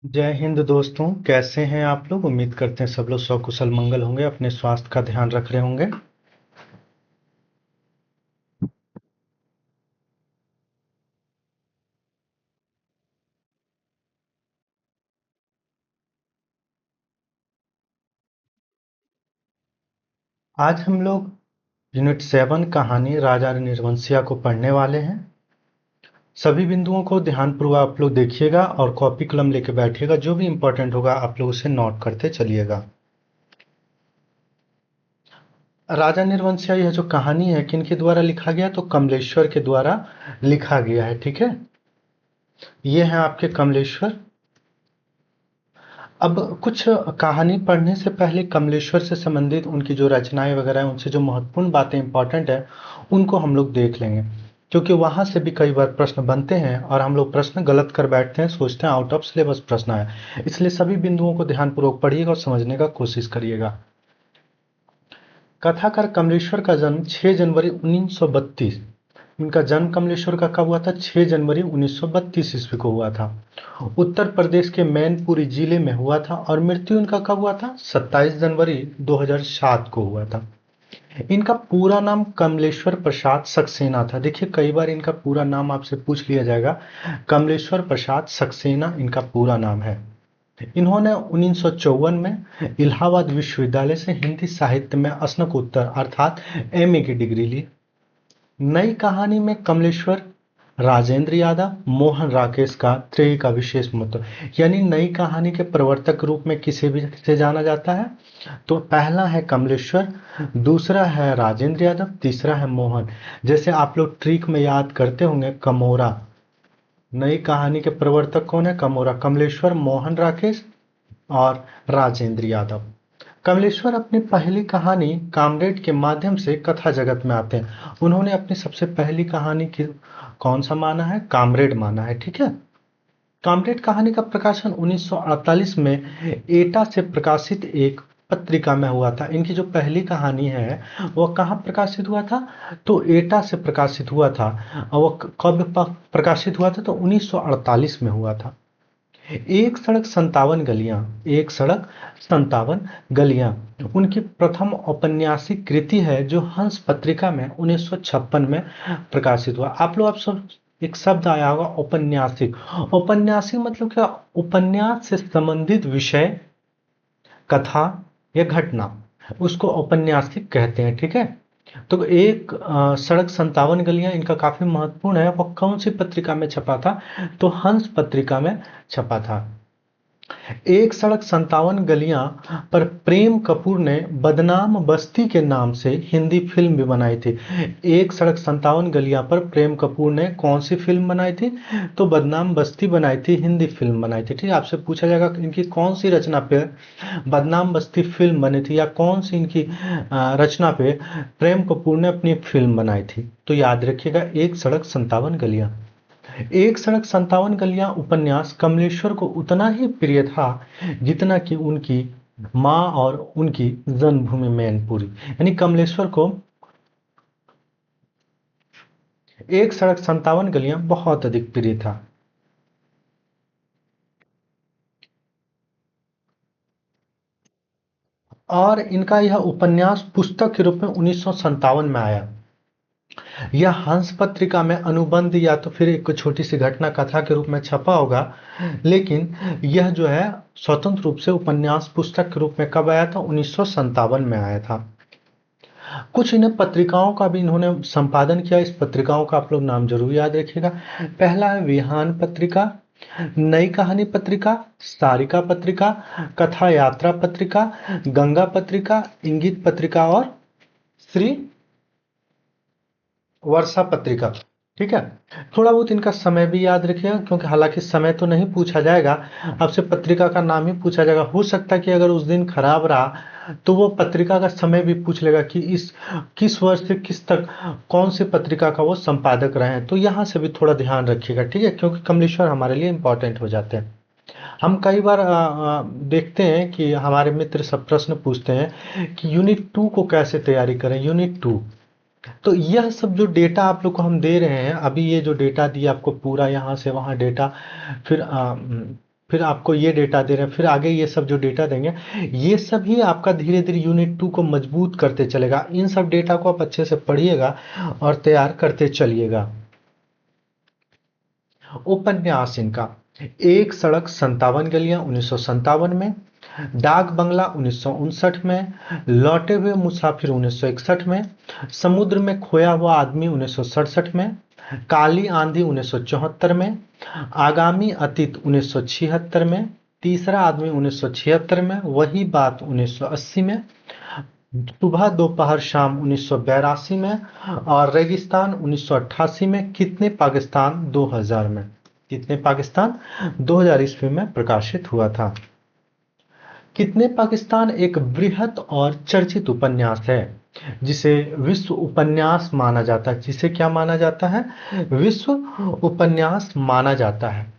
जय हिंद दोस्तों, कैसे हैं आप लोग। उम्मीद करते हैं सब लोग सकुशल मंगल होंगे, अपने स्वास्थ्य का ध्यान रख रहे होंगे। आज हम लोग यूनिट 7 कहानी राजा निर्वंशिया को पढ़ने वाले हैं। सभी बिंदुओं को ध्यानपूर्वक आप लोग देखिएगा और कॉपी कलम लेके बैठिएगा। जो भी इंपॉर्टेंट होगा आप लोग उसे नोट करते चलिएगा। राजा निर्वंशिया यह जो कहानी है किनके द्वारा लिखा गया, तो कमलेश्वर के द्वारा लिखा गया है। ठीक है, ये है आपके कमलेश्वर। अब कुछ कहानी पढ़ने से पहले कमलेश्वर से संबंधित उनकी जो रचनाएं वगैरह हैं, उनसे जो महत्वपूर्ण बातें इंपॉर्टेंट है उनको हम लोग देख लेंगे, क्योंकि वहां से भी कई बार प्रश्न बनते हैं और हम लोग प्रश्न गलत कर बैठते हैं, सोचते हैं आउट ऑफ सिलेबस प्रश्न है। इसलिए सभी बिंदुओं को ध्यानपूर्वक पढ़िएगा और समझने का कोशिश करिएगा। कथाकार कमलेश्वर का जन्म 6 जनवरी 1932। इनका जन्म कमलेश्वर का कब हुआ था? 6 जनवरी 1932 ईस्वी को हुआ था। उत्तर प्रदेश के मैनपुरी जिले में हुआ था और मृत्यु इनका कब हुआ था? 27 जनवरी 2007 को हुआ था। इनका पूरा नाम कमलेश्वर प्रसाद सक्सेना था। देखिए, कई बार इनका पूरा नाम आपसे पूछ लिया जाएगा। कमलेश्वर प्रसाद सक्सेना इनका पूरा नाम है। इन्होंने 1954 में इलाहाबाद विश्वविद्यालय से हिंदी साहित्य में स्नातकोत्तर अर्थात एमए की डिग्री ली। नई कहानी में कमलेश्वर, राजेंद्र यादव, मोहन राकेश का त्रयी का विशेष महत्व, यानी नई कहानी के प्रवर्तक के रूप में किसे भी से जाना जाता है, तो पहला है कमलेश्वर, दूसरा है राजेंद्र यादव, तीसरा है मोहन। जैसे आप लोग ट्रिक में याद करते होंगे कमोरा। नई कहानी के प्रवर्तक कौन है? कमोरा, कमलेश्वर, मोहन राकेश और राजेंद्र यादव। कमलेश्वर अपनी पहली कहानी कामरेड के माध्यम से कथा जगत में आते हैं। उन्होंने अपनी सबसे पहली कहानी की कौन सा माना है? कामरेड माना है। ठीक है, कामरेड कहानी का प्रकाशन 1948 में एटा से प्रकाशित एक पत्रिका में हुआ था। इनकी जो पहली कहानी है वह कहाँ प्रकाशित हुआ था? तो एटा से प्रकाशित हुआ था। और वह कब प्रकाशित हुआ था? तो 1948 में हुआ था। एक सड़क संतावन गलियां, एक सड़क संतावन गलियां उनकी प्रथम औपन्यासिक कृति है, जो हंस पत्रिका में 1956 में प्रकाशित हुआ। आप लोग आप सब एक शब्द आया होगा औपन्यासिक। औपन्यासिक मतलब क्या? उपन्यास से संबंधित विषय, कथा या घटना, उसको औपन्यासिक कहते हैं। ठीक है, तो एक सड़क संतावन गलियां इनका काफी महत्वपूर्ण है। वह कौन सी पत्रिका में छपा था? तो हंस पत्रिका में छपा था। एक सड़क संतावन गलियां पर प्रेम कपूर ने बदनाम बस्ती के नाम से हिंदी फिल्म भी बनाई थी। एक सड़क संतावन गलियां पर प्रेम कपूर ने कौन सी फिल्म बनाई थी? तो बदनाम बस्ती बनाई थी, हिंदी फिल्म बनाई थी। ठीक है, आपसे पूछा जाएगा कि इनकी कौन सी रचना पे बदनाम बस्ती फिल्म बनी थी, या कौन सी इनकी रचना पे प्रेम कपूर ने अपनी फिल्म बनाई थी, तो याद रखिएगा एक सड़क संतावन गलियां। एक सड़क संतावन गलियां उपन्यास कमलेश्वर को उतना ही प्रिय था जितना कि उनकी मां और उनकी जन्मभूमि मैनपुरी। यानी कमलेश्वर को एक सड़क संतावन गलियां बहुत अधिक प्रिय था। और इनका यह उपन्यास पुस्तक के रूप में 1957 में आया। यह हंस पत्रिका में अनुबंध या तो फिर एक छोटी सी घटना कथा के रूप में छपा होगा, लेकिन यह जो है स्वतंत्र रूप से उपन्यास पुस्तक के रूप में कब आया था? 1957 में आया था। कुछ इन्हें पत्रिकाओं का भी इन्होंने संपादन किया। इस पत्रिकाओं का आप लोग नाम जरूर याद रखिएगा। पहला है विहान पत्रिका, नई कहानी पत्रिका, सारिका पत्रिका, कथा यात्रा पत्रिका, गंगा पत्रिका, इंगित पत्रिका और श्री वर्षा पत्रिका। ठीक है, थोड़ा बहुत इनका समय भी याद रखिएगा, क्योंकि हालांकि समय तो नहीं पूछा जाएगा, आपसे पत्रिका का नाम ही पूछा जाएगा। हो सकता है कि अगर उस दिन खराब रहा तो वो पत्रिका का समय भी पूछ लेगा कि इस किस वर्ष से किस तक कौन सी पत्रिका का वो संपादक रहे हैं। तो यहाँ से भी थोड़ा ध्यान रखिएगा। ठीक है, क्योंकि कमलेश्वर हमारे लिए इंपॉर्टेंट हो जाते हैं। हम कई बार देखते हैं कि हमारे मित्र सब प्रश्न पूछते हैं कि यूनिट 2 को कैसे तैयारी करें। यूनिट 2, तो यह सब जो डेटा आप लोग को हम दे रहे हैं अभी, ये जो डेटा दिया आपको पूरा यहाँ से वहाँ डेटा, फिर फिर आपको ये डेटा दे रहे हैं, फिर आगे ये सब जो डेटा देंगे, ये सब ही आपका धीरे धीरे यूनिट 2 को मजबूत करते चलेगा। इन सब डेटा को आप अच्छे से पढ़िएगा और तैयार करते चलिएगा। उपन्यास इनका, एक सड़क 57 गलियां 1957 में, डाक बंगला 1959 में, लौटे हुए मुसाफिर 1961 में, समुद्र में खोया हुआ आदमी 1967 में, काली आंधी 1974 में, आगामी अतीत 1976 में, तीसरा आदमी 1976 में, वही बात 1980 में, सुबह दोपहर शाम 1982 में, और रेगिस्तान 1988 में, कितने पाकिस्तान 2000 में। कितने पाकिस्तान 2000 ईस्वी में प्रकाशित हुआ था। कितने पाकिस्तान एक बृहत और चर्चित उपन्यास है जिसे विश्व उपन्यास माना जाता है। जिसे क्या माना जाता है? विश्व उपन्यास माना जाता है।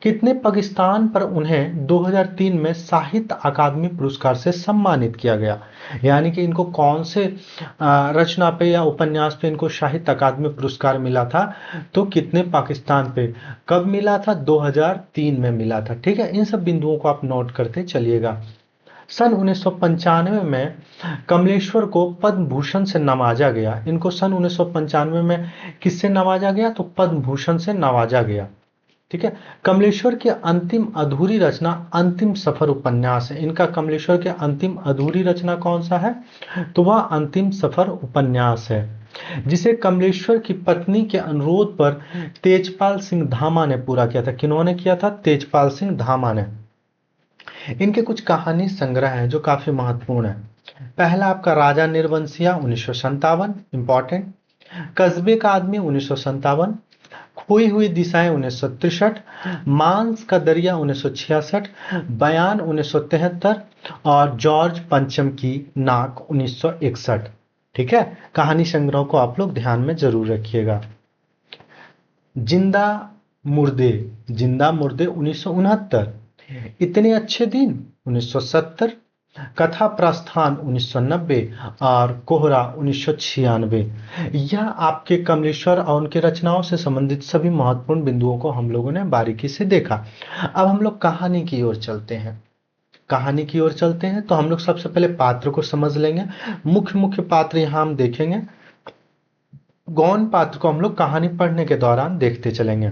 कितने पाकिस्तान पर उन्हें 2003 में साहित्य अकादमी पुरस्कार से सम्मानित किया गया। यानी कि इनको कौन से रचना पे या उपन्यास पे इनको साहित्य अकादमी पुरस्कार मिला था? तो कितने पाकिस्तान पे कब मिला था? 2003 में मिला था। ठीक है, इन सब बिंदुओं को आप नोट करते चलिएगा। सन 1995 में कमलेश्वर को पद्म भूषण से नवाजा गया। इनको सन 1995 में किससे नवाजा गया? तो पद्म भूषण से नवाजा गया। ठीक है, कमलेश्वर की अंतिम अधूरी रचना अंतिम सफर उपन्यास है। इनका कमलेश्वर के अंतिम अधूरी रचना कौन सा है? तो वह अंतिम सफर उपन्यास है, जिसे कमलेश्वर की पत्नी के अनुरोध पर तेजपाल सिंह धामा ने पूरा किया था। किन्होंने किया था? तेजपाल सिंह धामा ने। इनके कुछ कहानी संग्रह हैं जो काफी महत्वपूर्ण है। पहला आपका राजा निर्वंशिया 1957, इंपॉर्टेंट। कस्बे का आदमी 1957, खोई हुई दिशाएं 1963, मांस का दरिया 1966, बयान 1973 और जॉर्ज पंचम की नाक 1961। ठीक है, कहानी संग्रह को आप लोग ध्यान में जरूर रखिएगा। जिंदा मुर्दे, जिंदा मुर्दे 1969, इतने अच्छे दिन 1970, कथा प्रस्थान 1990 और कोहरा 1996। यह आपके कमलेश्वर और उनके रचनाओं से संबंधित सभी महत्वपूर्ण बिंदुओं को हम लोगों ने बारीकी से देखा। अब हम लोग कहानी की ओर चलते हैं। कहानी की ओर चलते हैं तो हम लोग सबसे पहले पात्र को समझ लेंगे। मुख्य मुख्य पात्र यहाँ हम देखेंगे। गौण पात्र को हम लोग कहानी पढ़ने के दौरान देखते चलेंगे।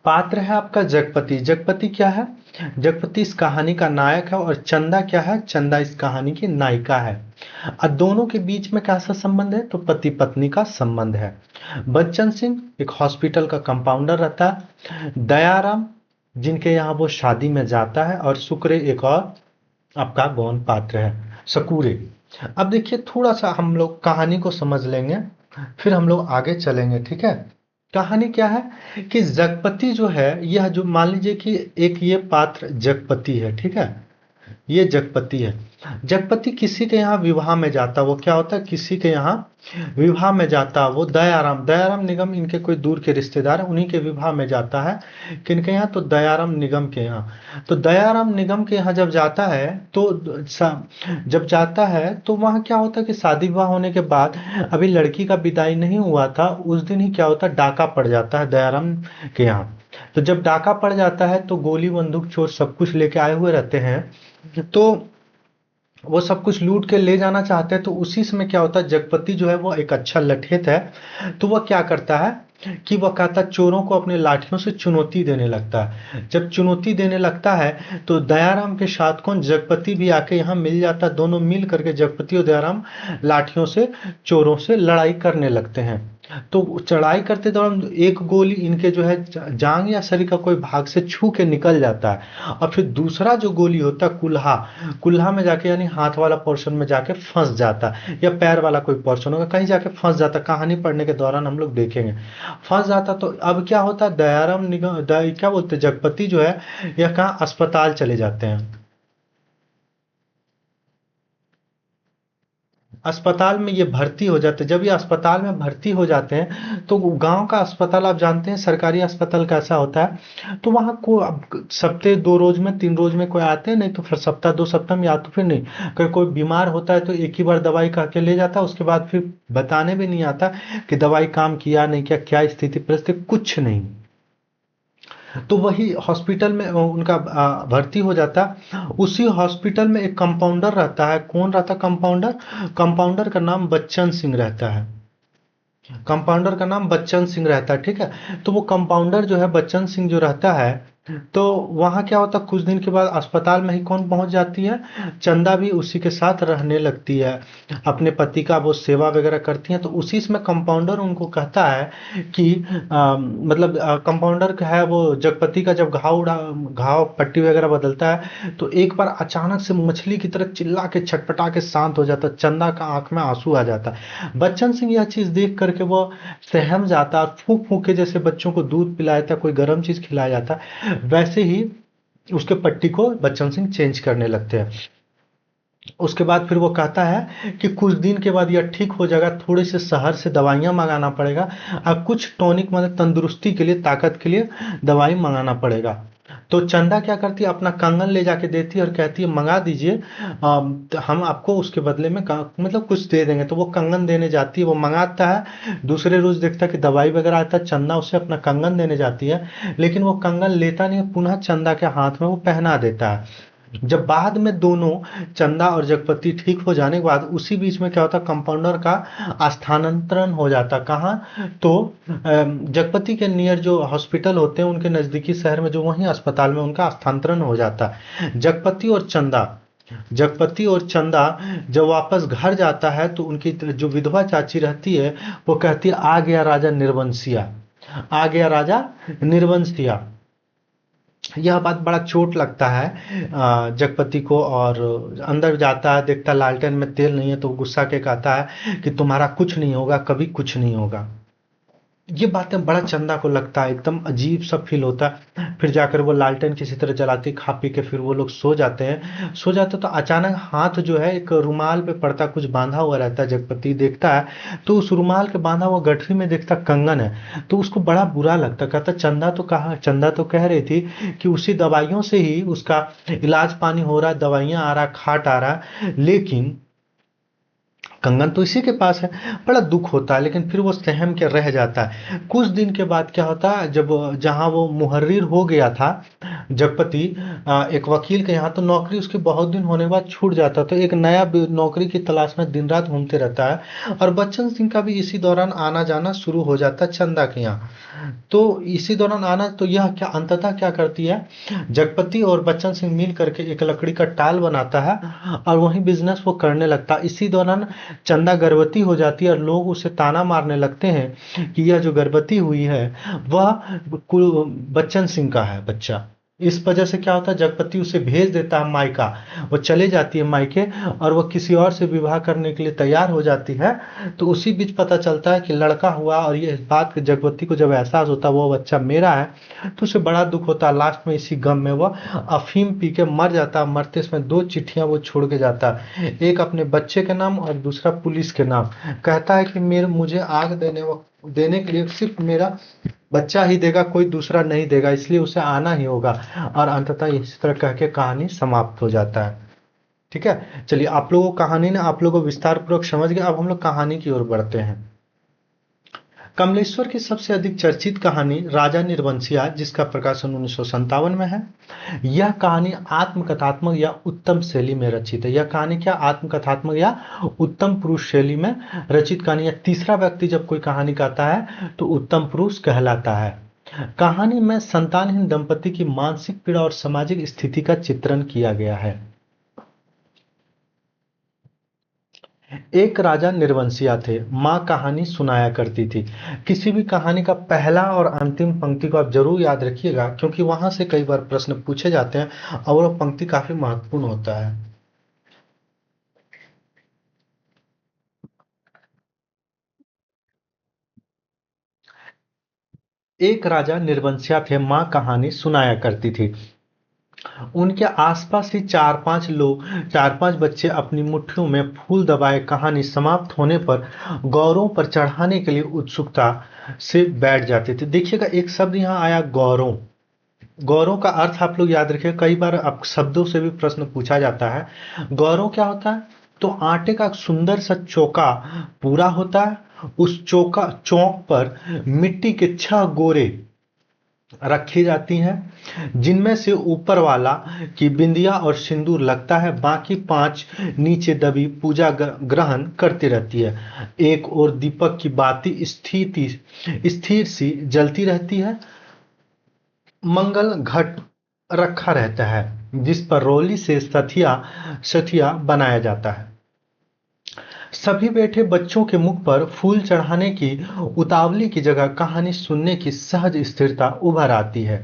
पात्र है आपका जगपति। जगपति क्या है? जगपति इस कहानी का नायक है। और चंदा क्या है? चंदा इस कहानी की नायिका है। और दोनों के बीच में कैसा संबंध है? तो पति पत्नी का संबंध है। बच्चन सिंह एक हॉस्पिटल का कंपाउंडर रहता है। दयाराम जिनके यहाँ वो शादी में जाता है। और शुक्रे एक और आपका गौण पात्र है, सकूरे। अब देखिए, थोड़ा सा हम लोग कहानी को समझ लेंगे, फिर हम लोग आगे चलेंगे। ठीक है, कहानी क्या है कि जगपति जो है, यह जो मान लीजिए कि एक ये पात्र जगपति है। ठीक है, ये जगपति है। जगपति किसी के यहाँ विवाह में जाता, वो क्या होता है? किसी के यहाँ विवाह में जाता। वो दयाराम, दयाराम निगम इनके कोई दूर के रिश्तेदार है, उन्हीं के विवाह में जाता है। किनके यहाँ? तो दयाराम निगम के यहाँ। तो दयाराम निगम के यहाँ जब जाता है तो तो वहाँ क्या होता है कि शादी विवाह होने के बाद अभी लड़की का विदाई नहीं हुआ था, उस दिन ही क्या होता है, डाका पड़ जाता है दयाराम के यहाँ। तो जब डाका पड़ जाता है तो गोली बंदूक चोर सब कुछ लेके आए हुए रहते हैं, तो वो सब कुछ लूट के ले जाना चाहते हैं। तो उसी समय क्या होता है, जगपति जो है वो एक अच्छा लठेत है। तो वह क्या करता है कि वह कहता चोरों को अपने लाठियों से चुनौती देने लगता है। जब चुनौती देने लगता है तो दयाराम के साथ कौन? जगपति भी आके यहाँ मिल जाता है। दोनों मिल करके जगपति और दयाराम लाठियों से चोरों से लड़ाई करने लगते हैं। तो चढ़ाई करते दौरान एक गोली इनके जो है जांग या शरीर का कोई भाग से छू के निकल जाता है। और फिर दूसरा जो गोली होता है कुल्हा, कुल्हा में जाके यानी हाथ वाला पोर्शन में जाके फंस जाता है, या पैर वाला कोई पोर्शन होगा कहीं जाके फंस जाता। कहानी पढ़ने के दौरान हम लोग देखेंगे फंस जाता। तो अब क्या होता है, दयाराम निगम क्या बोलते हैं, जगपति जो है यह कहाँ अस्पताल चले जाते हैं। अस्पताल में ये भर्ती हो जाते हैं। जब ये अस्पताल में भर्ती हो जाते हैं तो गांव का अस्पताल आप जानते हैं सरकारी अस्पताल कैसा होता है। तो वहाँ को अब सप्ताह 2 रोज में 3 रोज में कोई आते हैं, नहीं तो फिर सप्ताह 2 सप्ताह में, या तो फिर नहीं, अगर कोई बीमार होता है तो एक ही बार दवाई कह के ले जाता है, उसके बाद फिर बताने भी नहीं आता कि दवाई काम किया नहीं किया, क्या स्थिति परिस्थिति, कुछ नहीं। तो वही हॉस्पिटल में उनका भर्ती हो जाता। उसी हॉस्पिटल में एक कंपाउंडर रहता है। कौन रहता कंपाउंडर? कंपाउंडर का नाम बच्चन सिंह रहता है। कंपाउंडर का नाम बच्चन सिंह रहता है, ठीक है। तो वो कंपाउंडर जो है बच्चन सिंह जो रहता है, तो वहाँ क्या होता है, कुछ दिन के बाद अस्पताल में ही कौन पहुंच जाती है, चंदा भी उसी के साथ रहने लगती है। अपने पति का वो सेवा वगैरह करती हैं। तो उसी में कंपाउंडर उनको कहता है कि मतलब कंपाउंडर का है वो, जगपति का जब घाव पट्टी वगैरह बदलता है, तो एक बार अचानक से मछली की तरह चिल्ला के छटपटा के शांत हो जाता है। चंदा का आंख में आंसू आ जाता है। बच्चन सिंह यह चीज देख करके वो सहम जाता है, और फूंक फूंक के जैसे बच्चों को दूध पिलाया जाता है, कोई गर्म चीज खिलाया जाता है, वैसे ही उसके पट्टी को बच्चन सिंह चेंज करने लगते हैं। उसके बाद फिर वो कहता है कि कुछ दिन के बाद यह ठीक हो जाएगा, थोड़े से शहर से दवाइयाँ मंगाना पड़ेगा, और कुछ टॉनिक मतलब तंदुरुस्ती के लिए, ताकत के लिए दवाई मंगाना पड़ेगा। तो चंदा क्या करती है, अपना कंगन ले जाके देती है और कहती है मंगा दीजिए, तो हम आपको उसके बदले में मतलब कुछ दे देंगे। तो वो कंगन देने जाती है, वो मंगाता है। दूसरे रोज देखता है कि दवाई वगैरह आता है, चंदा उसे अपना कंगन देने जाती है, लेकिन वो कंगन लेता नहीं है, पुनः चंदा के हाथ में वो पहना देता है। जब बाद में दोनों, चंदा और जगपति ठीक हो जाने के बाद, उसी बीच में क्या होता, कंपाउंडर का स्थानांतरण हो जाता। कहाँ? तो जगपति के नियर जो हॉस्पिटल होते हैं, उनके नजदीकी शहर में जो वहीं अस्पताल में उनका स्थानांतरण हो जाता है। जगपति और चंदा जब वापस घर जाता है, तो उनकी जो विधवा चाची रहती है, वो कहती है आ गया राजा निर्वंशिया, आ गया राजा निर्वंशिया। यह बात बड़ा चोट लगता है जगपति को, और अंदर जाता है, देखता लालटेन में तेल नहीं है, तो गुस्सा के कहता है कि तुम्हारा कुछ नहीं होगा, कभी कुछ नहीं होगा। ये बातें बड़ा चंदा को लगता है, एकदम अजीब सा फील होता है। फिर जाकर वो लालटेन किसी तरह जलाती, खा पी के फिर वो लोग सो जाते हैं। सो जाते तो अचानक हाथ जो है एक रुमाल पे पड़ता, कुछ बांधा हुआ रहता है। जगपति देखता है, तो उस रुमाल के बांधा हुआ गठरी में देखता कंगन है। तो उसको बड़ा बुरा लगता, कहता चंदा तो कह रही थी कि उसी दवाइयों से ही उसका इलाज पानी हो रहा है, दवाइयां आ रहा, खाट आ रहा, लेकिन कंगन तो इसी के पास है। बड़ा दुख होता है, लेकिन फिर वो सहम के रह जाता है। कुछ दिन के बाद क्या होता है, जब जहां वो मुहर्रिर हो गया था जगपति, एक वकील के यहाँ, तो नौकरी उसकी बहुत दिन होने के बाद छूट जाता, तो एक नया नौकरी की तलाश में दिन रात घूमते रहता है। और बच्चन सिंह का भी इसी दौरान आना जाना शुरू हो जाता है चंदा के यहाँ। तो इसी दौरान आना, तो यह क्या अंततः क्या करती है, जगपति और बच्चन सिंह मिल करके एक लकड़ी का टाल बनाता है, और वही बिजनेस वो करने लगता है। इसी दौरान चंदा गर्भवती हो जाती है, और लोग उसे ताना मारने लगते हैं कि यह जो गर्भवती हुई है, वह बच्चन सिंह का है बच्चा। इस वजह से क्या होता है, जगपति उसे भेज देता है मायका। वो चले जाती है मायके, और वो किसी और से विवाह करने के लिए तैयार हो जाती है। तो उसी बीच पता चलता है कि लड़का हुआ, और ये बात जगपति को जब एहसास होता है वो बच्चा मेरा है, तो उसे बड़ा दुख होता है। लास्ट में इसी गम में वो अफीम पी के मर जाता है। मरते समय दो चिट्ठियां वो छोड़ के जाता है, एक अपने बच्चे के नाम और दूसरा पुलिस के नाम। कहता है कि मेरे मुझे आग देने के लिए सिर्फ मेरा बच्चा ही देगा, कोई दूसरा नहीं देगा, इसलिए उसे आना ही होगा। और अंततः इस तरह कह के कहानी समाप्त हो जाता है। ठीक है, चलिए आप लोगों को कहानी ने आप लोगों को विस्तार पूर्वक समझ गए। अब हम लोग कहानी की ओर बढ़ते हैं। कमलेश्वर की सबसे अधिक चर्चित कहानी राजा निर्वंशिया, जिसका प्रकाशन 1957 में है। यह कहानी आत्मकथात्मक या उत्तम शैली में रचित है। यह कहानी क्या, आत्मकथात्मक या उत्तम पुरुष शैली में रचित कहानी है। तीसरा व्यक्ति जब कोई कहानी कहता है तो उत्तम पुरुष कहलाता है। कहानी में संतानहीन दंपति की मानसिक पीड़ा और सामाजिक स्थिति का चित्रण किया गया है। एक राजा निर्वंशिया थे, माँ कहानी सुनाया करती थी। किसी भी कहानी का पहला और अंतिम पंक्ति को आप जरूर याद रखिएगा, क्योंकि वहां से कई बार प्रश्न पूछे जाते हैं, और वो पंक्ति काफी महत्वपूर्ण होता है। एक राजा निर्वंशिया थे, माँ कहानी सुनाया करती थी। उनके आसपास ही चार पांच बच्चे अपनी मुट्ठियों में फूल दबाए कहानी समाप्त होने पर गौरों पर चढ़ाने के लिए उत्सुकता से बैठ जाते थे। देखिएगा, एक शब्द यहाँ आया गौरों। गौरों का अर्थ आप लोग याद रखिए, कई बार आप शब्दों से भी प्रश्न पूछा जाता है। गौरव क्या होता है, तो आटे का सुंदर सा चौका पूरा होता है, उस चौक पर मिट्टी के 6 गोरे रखी जाती हैं, जिनमें से ऊपर वाला की बिंदिया और सिंदूर लगता है, बाकी 5 नीचे दबी पूजा ग्रहण करती रहती है। एक और दीपक की बाती स्थिर सी जलती रहती है। मंगल घट रखा रहता है जिस पर रोली से सथिया बनाया जाता है। सभी बैठे बच्चों के मुख पर फूल चढ़ाने की उतावली की जगह कहानी सुनने की सहज स्थिरता उभर आती है।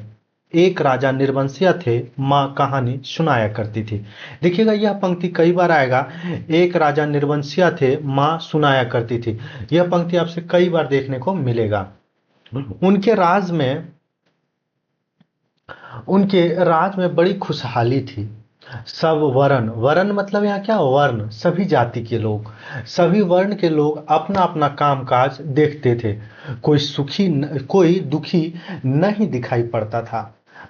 एक राजा निर्वंशिया थे, माँ कहानी सुनाया करती थी। देखिएगा यह पंक्ति कई बार आएगा। एक राजा निर्वंशिया थे, माँ सुनाया करती थी। यह पंक्ति आपसे कई बार देखने को मिलेगा। उनके राज में उनके राज में बड़ी खुशहाली थी। सब वर्ण, वर्ण मतलब यहाँ क्या, वर्ण, सभी जाति के लोग, सभी वर्ण के लोग अपना अपना कामकाज देखते थे। कोई दुखी नहीं दिखाई पड़ता था।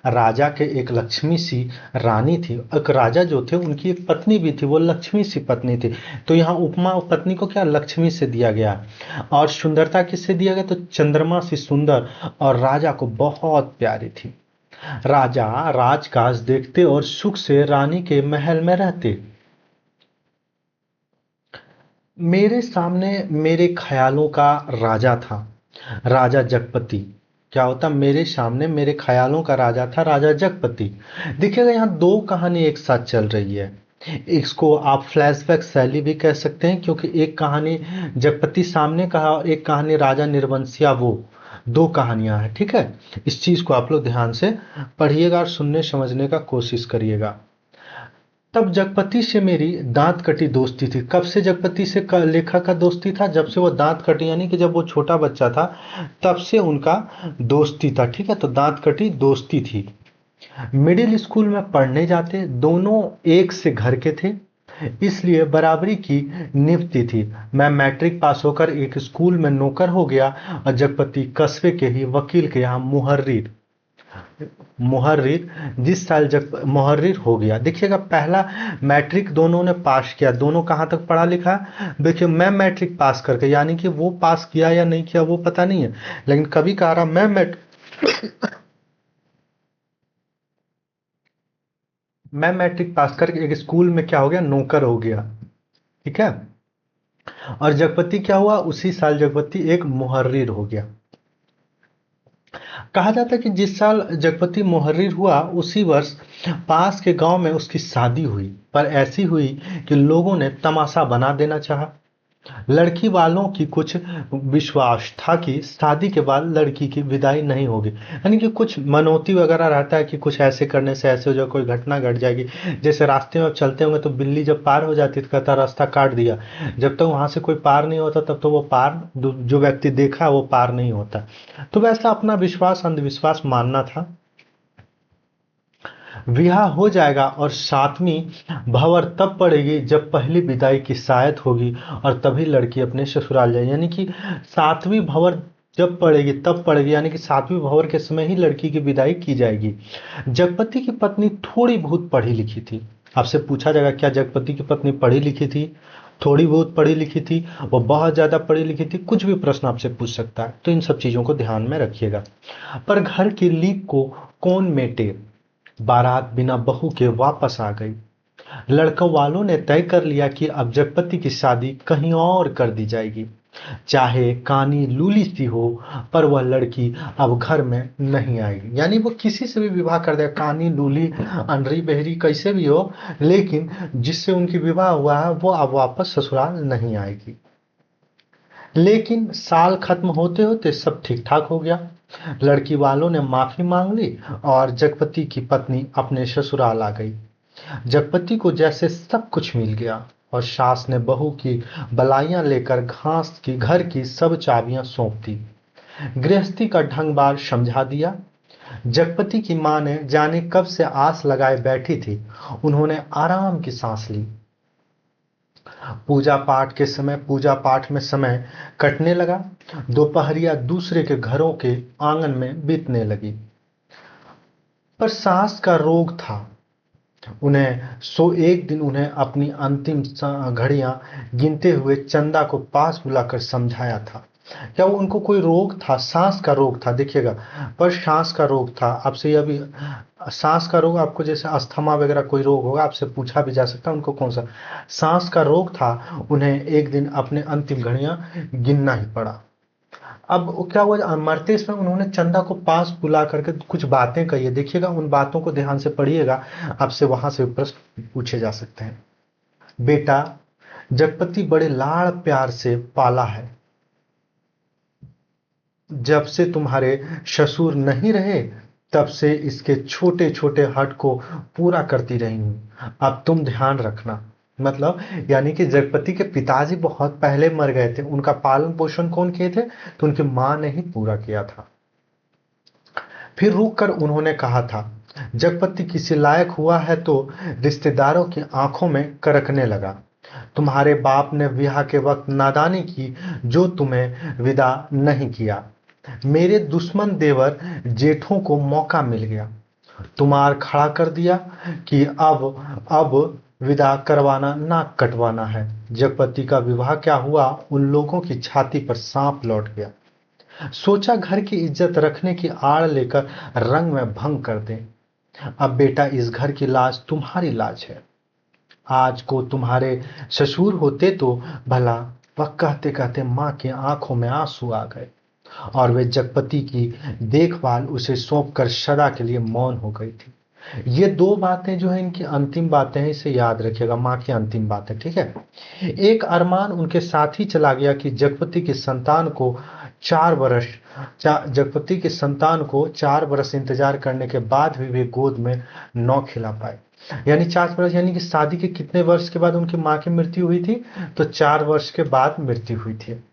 राजा के एक लक्ष्मी सी रानी थी। एक राजा जो थे उनकी एक पत्नी भी थी, वो लक्ष्मी सी पत्नी थी। तो यहाँ उपमा पत्नी को क्या, लक्ष्मी से दिया गया। और सुंदरता किससे दिया गया, तो चंद्रमा सी सुंदर और राजा को बहुत प्यारी थी। राजा राजकाज देखते और सुख से रानी के महल में रहते। मेरे सामने मेरे ख्यालों का राजा था, राजा जगपति। क्या होता, मेरे सामने मेरे ख्यालों का राजा था, राजा जगपति। देखिएगा यहाँ दो कहानी एक साथ चल रही है। इसको आप फ्लैशबैक शैली भी कह सकते हैं, क्योंकि एक कहानी जगपति सामने कहा और एक कहानी राजा निर्वंशिया, वो दो कहानियां हैं। ठीक है, इस चीज को आप लोग ध्यान से पढ़िएगा और सुनने समझने का कोशिश करिएगा। तब जगपति से मेरी दांत कटी दोस्ती थी। कब से जगपति से लेखक का दोस्ती था, जब से वो दांत कटी, यानी कि जब वो छोटा बच्चा था तब से उनका दोस्ती था। ठीक है, तो दांत कटी दोस्ती थी। मिडिल स्कूल में पढ़ने जाते, दोनों एक से घर के थे, इसलिए बराबरी की निभती थी। मैं मैट्रिक पास होकर एक स्कूल में नौकर हो गया और जगपति कस्बे के ही वकील के यहाँ मुहर्रिर मुहर्रिर जिस साल जब मुहर्रिर हो गया। देखिएगा पहला मैट्रिक दोनों ने पास किया। दोनों कहाँ तक पढ़ा लिखा, देखिए मैं मैट्रिक पास करके, यानी कि वो पास किया या नहीं किया वो पता नहीं है, लेकिन कभी कह रहा मैं मैट्रिक पास करके एक स्कूल में क्या हो गया, नौकर हो गया। ठीक है, और जगपति क्या हुआ, उसी साल जगपति एक मुहर्रिर हो गया। कहा जाता है कि जिस साल जगपति मुहर्रिर हुआ उसी वर्ष पास के गांव में उसकी शादी हुई, पर ऐसी हुई कि लोगों ने तमाशा बना देना चाहा। लड़की वालों की कुछ विश्वास था कि शादी के बाद लड़की की विदाई नहीं होगी, यानी कि कुछ मनोती वगैरह रहता है कि कुछ ऐसे करने से ऐसे हो जाए, कोई घटना घट जाएगी। जैसे रास्ते में आप चलते होंगे तो बिल्ली जब पार हो जाती तो कहता रास्ता काट दिया। जब तक वहां से कोई पार नहीं होता तब तो वो पार, जो व्यक्ति देखा वो पार नहीं होता। तो वैसा अपना विश्वास अंधविश्वास मानना था। विवाह हो जाएगा और सातवीं भंवर तब पड़ेगी जब पहली विदाई की शायद होगी, और तभी लड़की अपने ससुराल जाए, यानी कि सातवीं भंवर जब पड़ेगी तब पड़ेगी, यानी कि सातवीं भंवर के समय ही लड़की की विदाई की जाएगी। जगपति की पत्नी थोड़ी बहुत पढ़ी लिखी थी। आपसे पूछा जाएगा क्या जगपति की पत्नी पढ़ी लिखी थी, थोड़ी बहुत पढ़ी लिखी थी, वो बहुत ज्यादा पढ़ी लिखी थी, कुछ भी प्रश्न आपसे पूछ सकता है, तो इन सब चीजों को ध्यान में रखिएगा। पर घर की लीक को कौन मेटे, बारात बिना बहू के वापस आ गई। लड़कों वालों ने तय कर लिया कि अब जगपति की शादी कहीं और कर दी जाएगी, चाहे कानी लूली सी हो, पर वह लड़की अब घर में नहीं आएगी। यानी वो किसी से भी विवाह कर देगा, कानी लूली अंडरी बहरी कैसे भी हो, लेकिन जिससे उनकी विवाह हुआ है वो अब वापस ससुराल नहीं आएगी। लेकिन साल खत्म होते होते सब ठीक ठाक हो गया। लड़की वालों ने माफी मांग ली और जगपति की पत्नी अपने ससुराल आ गई। जगपति को जैसे सब कुछ मिल गया और सास ने बहू की बलाइयां लेकर घास की घर की सब चाबियां सौंप दी। गृहस्थी का ढंग बार समझा दिया। जगपति की मां ने जाने कब से आस लगाए बैठी थी, उन्होंने आराम की सांस ली। पूजा पाठ में समय कटने लगा। दोपहरिया दूसरे के घरों के आंगन में बीतने लगी। पर सास का रोग था उन्हें, सो एक दिन उन्हें अपनी अंतिम घड़ियां गिनते हुए चंदा को पास बुलाकर समझाया था। क्या वो उनको कोई रोग था, सांस का रोग था, देखिएगा, पर सांस का रोग था। आपसे यह भी, सांस का रोग आपको जैसे अस्थमा वगैरह कोई रोग होगा, आपसे पूछा भी जा सकता है उनको कौन सा सांस का रोग था। उन्हें एक दिन अपने अंतिम घड़ियां गिनना ही पड़ा। अब वो क्या हुआ, मरते समय उन्होंने चंदा को पास बुला करके कुछ बातें कही है, देखिएगा उन बातों को ध्यान से पढ़िएगा, आपसे वहां से प्रश्न पूछे जा सकते हैं। बेटा, जगपति बड़े लाड़ प्यार से पाला है, जब से तुम्हारे ससुर नहीं रहे तब से इसके छोटे छोटे हट को पूरा करती रही हूं। अब तुम ध्यान रखना, मतलब यानी कि जगपति के पिताजी बहुत पहले मर गए थे, उनका पालन पोषण कौन किए थे, तो उनकी मां ने ही पूरा किया था। फिर रुक कर उन्होंने कहा था, जगपति किसी लायक हुआ है तो रिश्तेदारों की आंखों में करकने लगा। तुम्हारे बाप ने ब्याह के वक्त नादानी की, जो तुम्हें विदा नहीं किया। मेरे दुश्मन देवर जेठों को मौका मिल गया, तुम्हार खड़ा कर दिया कि अब विदा करवाना, नाक कटवाना है। जगपति का विवाह क्या हुआ, उन लोगों की छाती पर सांप लौट गया। सोचा घर की इज्जत रखने की आड़ लेकर रंग में भंग कर दें। अब बेटा, इस घर की लाज तुम्हारी लाज है। आज को तुम्हारे ससुर होते तो भला। वह कहते कहते मां की आंखों में आंसू आ गए और वे जगपति की देखभाल उसे सौंप कर सदा के लिए मौन हो गई थी। ये दो बातें जो है इनकी अंतिम बातें हैं, इसे याद रखिएगा, माँ की अंतिम बातें, ठीक है। एक अरमान उनके साथ ही चला गया कि जगपति की संतान को 4 वर्ष, जगपति की संतान को 4 वर्ष इंतजार करने के बाद भी वे गोद में नौ खिला पाए। यानी 4 वर्ष, यानी कि शादी के कितने वर्ष के बाद उनकी माँ की मृत्यु हुई थी, तो 4 वर्ष के बाद मृत्यु हुई थी।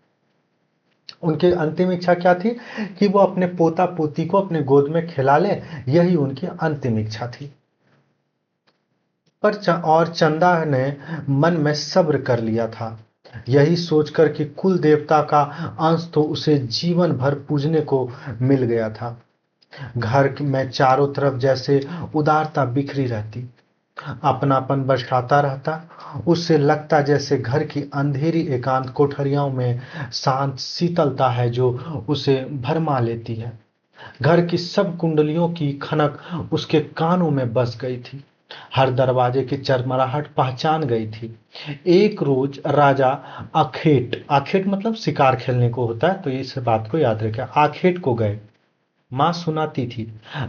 उनकी अंतिम इच्छा क्या थी कि वो अपने पोता पोती को अपने गोद में खिला ले, यही उनकी अंतिम इच्छा थी। और चंदा ने मन में सब्र कर लिया था, यही सोचकर कि कुल देवता का अंश तो उसे जीवन भर पूजने को मिल गया था। घर में चारों तरफ जैसे उदारता बिखरी रहती, अपनापन बरसाता रहता। उससे लगता जैसे घर की अंधेरी एकांत कोठरियों में शांत शीतलता है जो उसे भरमा लेती है। घर की सब कुंडलियों की खनक उसके कानों में बस गई थी, हर दरवाजे की चरमराहट पहचान गई थी। एक रोज राजा आखेट, आखेट मतलब शिकार खेलने को होता है, तो इस बात को याद रखें, आखेट को गए। माँ सुनाती थी,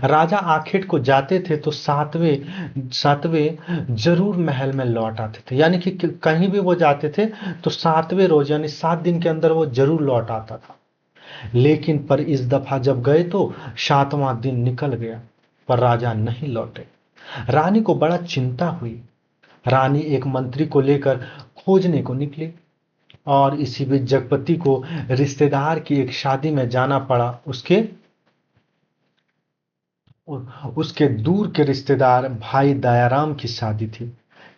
राजा आखेट को जाते थे तो सातवें सातवें जरूर महल में लौट आते थे, यानी कि कहीं भी वो जाते थे तो 7वें रोज यानी 7 दिन के अंदर वो जरूर लौट आता था। लेकिन पर इस दफा जब गए तो 7वां दिन निकल गया, पर राजा नहीं लौटे। रानी को बड़ा चिंता हुई। रानी एक मंत्री को लेकर खोजने को निकली और इसी बीच जगपति को रिश्तेदार की एक शादी में जाना पड़ा। उसके दूर के रिश्तेदार भाई दयाराम की शादी थी।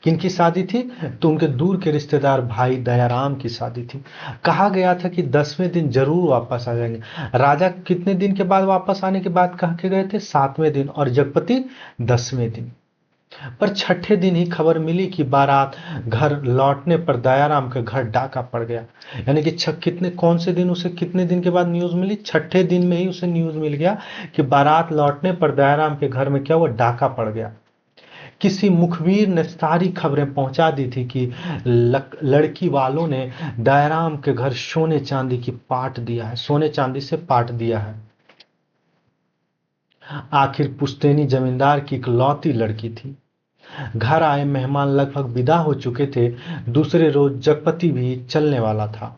किनकी शादी थी, तो उनके दूर के रिश्तेदार भाई दयाराम की शादी थी। कहा गया था कि 10वें दिन जरूर वापस आ जाएंगे। राजा कितने दिन के बाद वापस आने की बात कह के गए थे, 7वें दिन, और जगपति 10वें दिन। पर छठे दिन ही खबर मिली कि बारात घर लौटने पर दयाराम के घर डाका पड़ गया। यानी कि कितने, कौन से दिन, उसे कितने दिन के बाद न्यूज मिली, छठे दिन में ही उसे न्यूज मिल गया कि बारात लौटने पर दयाराम के घर में क्या हुआ, डाका पड़ गया। किसी मुखबिर ने सारी खबरें पहुंचा दी थी कि लड़की वालों ने दयाराम के घर सोने चांदी की पाट दिया है, सोने चांदी से पाट दिया है। आखिर पुश्तैनी जमींदार की इकलौती लड़की थी। घर आए मेहमान लगभग विदा हो चुके थे। दूसरे रोज जगपति भी चलने वाला था,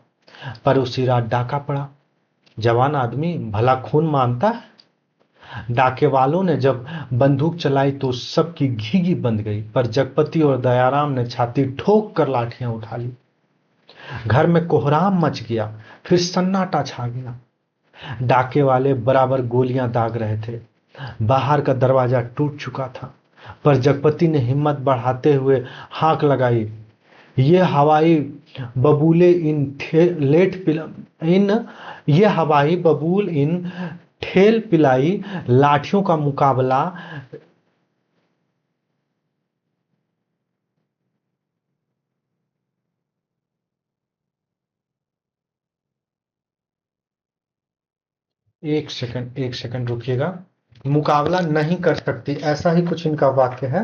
पर उसी रात डाका पड़ा। जवान आदमी भला खून मानता है। डाके वालों ने जब बंदूक चलाई तो सबकी घीघी बंद गई, पर जगपति और दयाराम ने छाती ठोक कर लाठियां उठा ली। घर में कोहराम मच गया, फिर सन्नाटा छा गया। डाके वाले बराबर गोलियां दाग रहे थे। बाहर का दरवाजा टूट चुका था, पर जगपति ने हिम्मत बढ़ाते हुए हाक लगाई, ये हवाई बबूले इन लेट पिला इन ये हवाई बबूल इन ठेल पिलाई लाठियों का मुकाबला एक सेकंड रुकिएगा। मुकाबला नहीं कर सकती, ऐसा ही कुछ इनका वाक्य है।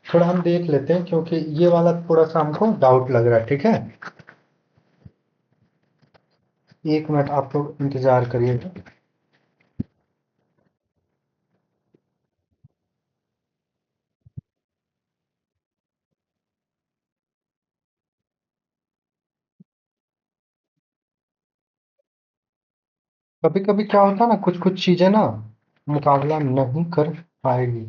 थोड़ा हम देख लेते हैं क्योंकि ये वाला थोड़ा सा हमको डाउट लग रहा है। ठीक है, 1 मिनट आप लोग इंतजार करिएगा। कभी कभी क्या होता है ना, कुछ कुछ चीजें ना मुकाबला नहीं कर पाएगी।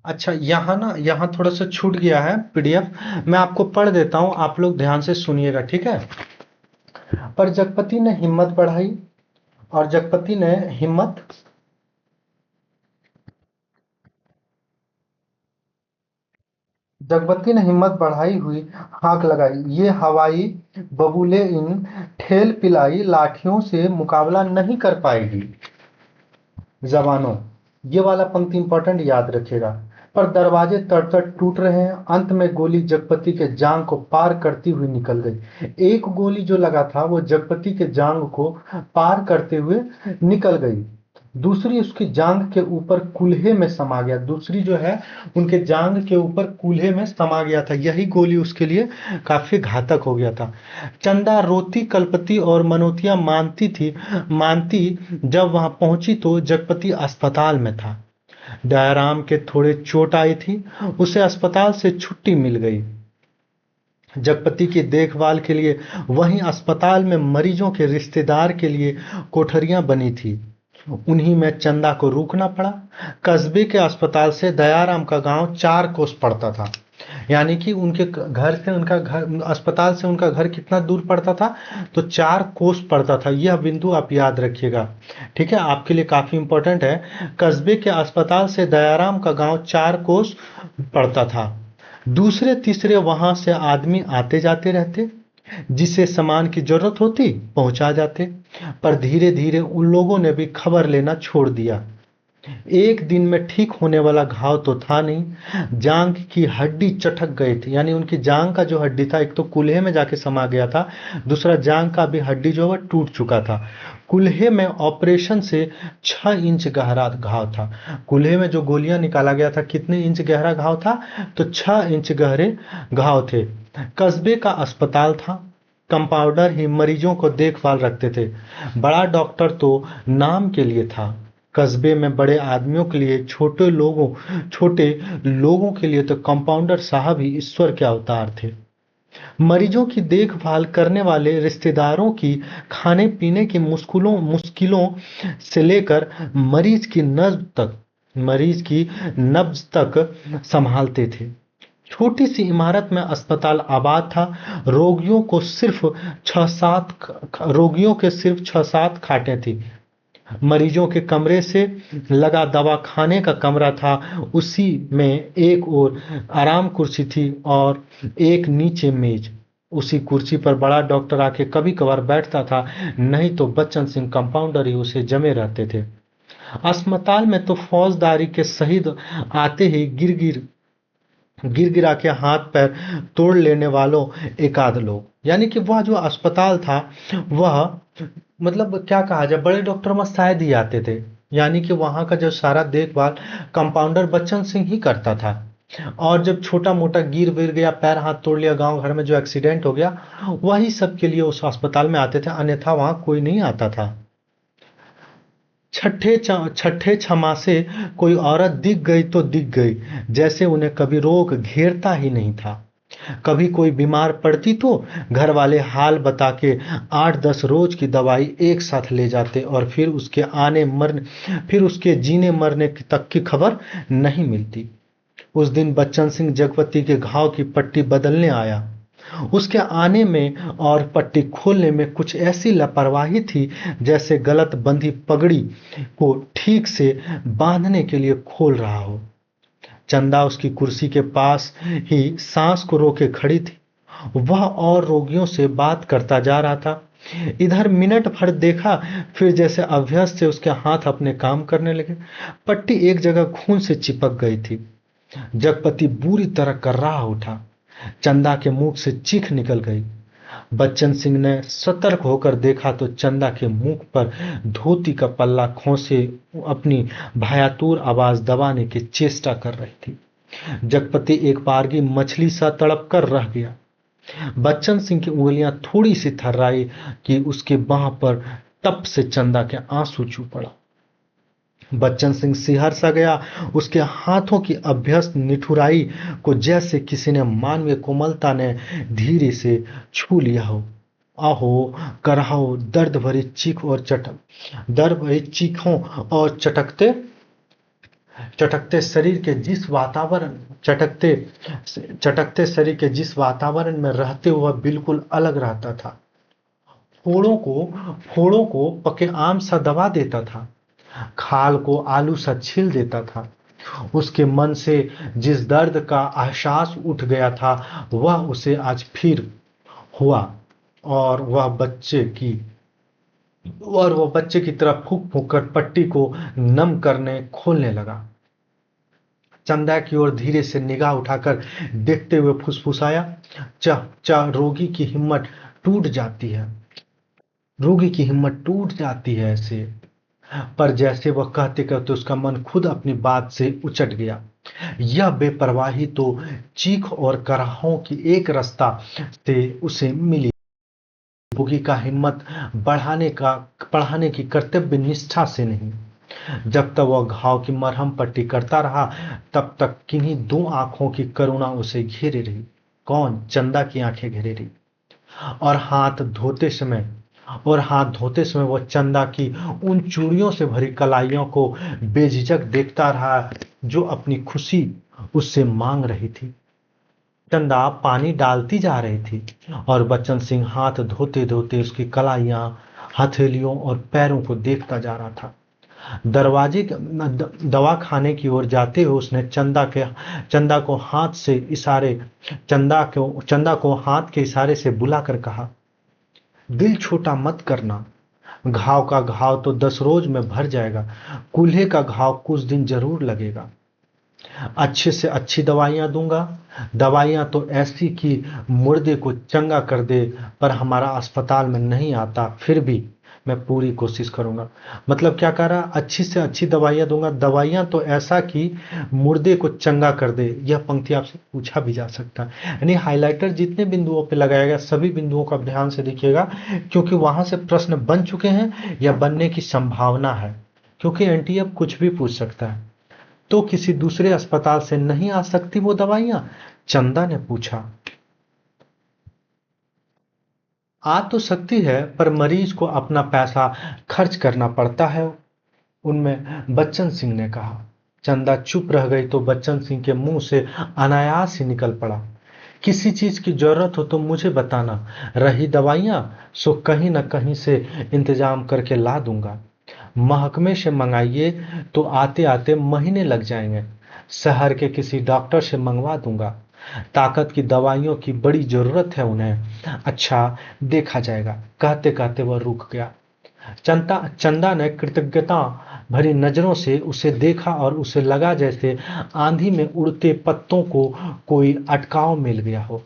अच्छा, यहाँ ना, यहाँ थोड़ा सा छूट गया है पीडीएफ, मैं आपको पढ़ देता हूँ, आप लोग ध्यान से सुनिएगा। ठीक है। पर जगपति ने हिम्मत बढ़ाई, और जगपति ने हिम्मत जगपति ने हिम्मत बढ़ाई हुई हाक लगाई, ये हवाई बबूले इन ठेल पिलाई लाठियों से मुकाबला नहीं कर पाएगी। जवानों, ये वाला पंक्ति इंपॉर्टेंट याद रखिएगा। पर दरवाजे तड़तड़ टूट रहे हैं, अंत में गोली जगपति के जांग को पार करती हुई निकल गई। एक गोली जो लगा था वो जगपति के जांग को पार करते हुए निकल गई, दूसरी उसकी जांग के ऊपर कूल्हे में समा गया। दूसरी जो है उनके जांग के ऊपर कूल्हे में समा गया था, यही गोली उसके लिए काफी घातक हो गया था। चंदा रोती कल्पती और मनोतिया मानती जब वहां पहुंची तो जगपति अस्पताल में था। दयाराम के थोड़े चोट आई थी, उसे अस्पताल से छुट्टी मिल गई। जगपति की देखभाल के लिए वहीं अस्पताल में मरीजों के रिश्तेदार के लिए कोठरियां बनी थी, उन्हीं में चंदा को रुकना पड़ा। कस्बे के अस्पताल से दयाराम का गांव 4 कोस पड़ता था, यानी कि उनके घर से उनका घर, अस्पताल से उनका घर कितना दूर पड़ता था, तो 4 कोस पड़ता था। यह बिंदु आप याद रखिएगा। ठीक है, आपके लिए काफी इंपॉर्टेंट है। कस्बे के अस्पताल से दयाराम का गांव 4 कोस पड़ता था। दूसरे तीसरे वहां से आदमी आते जाते रहते, जिसे सामान की जरूरत होती पहुंचा जाते। पर धीरे धीरे उन लोगों ने भी खबर लेना छोड़ दिया। एक दिन में ठीक होने वाला घाव तो था नहीं, जांग की हड्डी चटक गई थी, यानी उनकी जांग का जो हड्डी था, एक तो कूल्हे में जाके समा गया था, दूसरा जांग का भी हड्डी जो है टूट चुका था। कूल्हे में ऑपरेशन से 6 इंच गहरा घाव था। कूल्हे में जो गोलियां निकाला गया था, कितने इंच गहरा घाव था, तो 6 इंच गहरे घाव थे। कस्बे का अस्पताल था, कंपाउंडर ही मरीजों को देखभाल रखते थे। बड़ा डॉक्टर तो नाम के लिए था, कस्बे में बड़े आदमियों के लिए, छोटे लोगों के लिए तो कंपाउंडर साहब ही ईश्वर के अवतार थे। मरीजों की देखभाल करने वाले रिश्तेदारों की खाने पीने की मुश्किलों से लेकर मरीज की नब्ज तक संभालते थे। छोटी सी इमारत में अस्पताल आबाद था। रोगियों के सिर्फ 6-7 खाटें थी। मरीजों के कमरे से लगा दवा खाने का कमरा था, उसी में एक और आराम कुर्सी थी और एक नीचे मेज। उसी कुर्सी पर बड़ा डॉक्टर आके कभी कभार बैठता था, नहीं तो बच्चन सिंह कंपाउंडर ही उसे जमे रहते थे। अस्पताल में तो फौजदारी के शहीद आते ही गिर गिरा के हाथ पैर तोड़ लेने वालों एकाध लोग, यानी कि वह जो अस्पताल था वह, मतलब क्या कहा जाए, बड़े डॉक्टर में शायद ही आते थे, यानी कि वहां का जो सारा देखभाल कंपाउंडर बच्चन सिंह ही करता था। और जब छोटा मोटा गिर विर गया, पैर हाथ तोड़ लिया, गांव घर में जो एक्सीडेंट हो गया, वही सब के लिए उस अस्पताल में आते थे, अन्यथा वहां कोई नहीं आता था। छठे छमासे कोई औरत दिख गई तो दिख गई, जैसे उन्हें कभी रोग घेरता ही नहीं था। कभी कोई बीमार पड़ती तो घर वाले हाल बता के 8-10 रोज की दवाई एक साथ ले जाते, और फिर उसके जीने मरने तक की खबर नहीं मिलती। उस दिन बच्चन सिंह जगपति के घाव की पट्टी बदलने आया। उसके आने में और पट्टी खोलने में कुछ ऐसी लापरवाही थी जैसे गलत बंधी पगड़ी को ठीक से बांधने के लिए खोल रहा हो। चंदा उसकी कुर्सी के पास ही सांस को रोके खड़ी थी। वह और रोगियों से बात करता जा रहा था। इधर मिनट भर देखा, फिर जैसे अभ्यस्त से उसके हाथ अपने काम करने लगे। पट्टी एक जगह खून से चिपक गई थी। जगपति बुरी तरह कर्राह उठा। चंदा के मुंह से चीख निकल गई। बच्चन सिंह ने सतर्क होकर देखा तो चंदा के मुंह पर धोती का पल्ला खोसे अपनी भयातुर आवाज दबाने की चेष्टा कर रही थी। जगपति एक बारगी मछली सा तड़प कर रह गया। बच्चन सिंह की उंगलियां थोड़ी सी थर्राई कि उसके बाह पर टप से चंदा के आंसू चू पड़ा। बच्चन सिंह सिहर सा गया। उसके हाथों की अभ्यस्त निठुराई को जैसे किसी ने मानवीय कोमलता ने धीरे से छू लिया हो। आहो कराहो, दर्द भरी चीखों और चटकते चटकते शरीर के जिस वातावरण चटकते चटकते शरीर के जिस वातावरण में रहते हुए बिल्कुल अलग रहता था। फोड़ों को पके आम सा दबा देता था, खाल को आलू सा छील देता था। उसके मन से जिस दर्द का एहसास उठ गया था वह उसे आज फिर हुआ, और वह बच्चे की तरह फूंक फूंक कर पट्टी को नम करने खोलने लगा। चंदा की ओर धीरे से निगाह उठाकर देखते हुए फुसफुसाया, चाह चाह रोगी की हिम्मत टूट जाती है ऐसे। पर जैसे वह कहते कहते उसका मन खुद अपनी बात से उचट गया। यह बेपरवाही तो चीख और कराहों की एक रास्ता से उसे मिली, रोगी का हिम्मत बढ़ाने की कर्तव्य निष्ठा से नहीं। जब तक वह घाव की मरहम पट्टी करता रहा तब तक किन्हीं दो आंखों की करुणा उसे घेरे रही। कौन? चंदा की आंखें घेरे रही। और हाथ धोते समय वह चंदा की उन चूड़ियों से भरी कलाइयों को बेझिझक देखता रहा जो अपनी खुशी उससे मांग रही थी। चंदा पानी डालती जा रही थी और बच्चन सिंह हाथ धोते धोते उसकी कलाइयां, हथेलियों और पैरों को देखता जा रहा था। दवा खाने की ओर जाते हुए उसने चंदा को हाथ के इशारे से बुलाकर कहा, दिल छोटा मत करना, घाव का घाव तो 10 रोज में भर जाएगा, कूल्हे का घाव कुछ दिन जरूर लगेगा। अच्छे से अच्छी दवाइयां दूंगा, दवाइयां तो ऐसी कि मुर्दे को चंगा कर दे, पर हमारा अस्पताल में नहीं आता, फिर भी मैं पूरी कोशिश करूंगा। मतलब क्या कह रहा? अच्छी से अच्छी दवाइयां दूंगा, दवाइयां तो ऐसा कि मुर्दे को चंगा कर दे। यह पंक्ति आपसे पूछा भी जा सकता है। यानी हाइलाइटर जितने बिंदुओं पे लगाया गया सभी बिंदुओं का ध्यान से देखिएगा, क्योंकि वहां से प्रश्न बन चुके हैं या बनने की संभावना है, क्योंकि एनटीए कुछ भी पूछ सकता है। तो किसी दूसरे अस्पताल से नहीं आ सकती वो दवाइयां? चंदा ने पूछा। आ तो सकती है, पर मरीज को अपना पैसा खर्च करना पड़ता है उनमें, बच्चन सिंह ने कहा। चंदा चुप रह गई तो बच्चन सिंह के मुंह से अनायास ही निकल पड़ा, किसी चीज की जरूरत हो तो मुझे बताना, रही दवाइयां सो कहीं न कहीं से इंतजाम करके ला दूंगा। महकमे से मंगाइए तो आते आते महीने लग जाएंगे, शहर के किसी डॉक्टर से मंगवा दूंगा, ताकत की दवाइयों की बड़ी जरूरत है उन्हें। अच्छा देखा जाएगा। कहते कहते वह रुक गया। चंदा ने कृतज्ञता भरी नजरों से उसे देखा और उसे लगा जैसे आंधी में उड़ते पत्तों को कोई अटकाव मिल गया हो।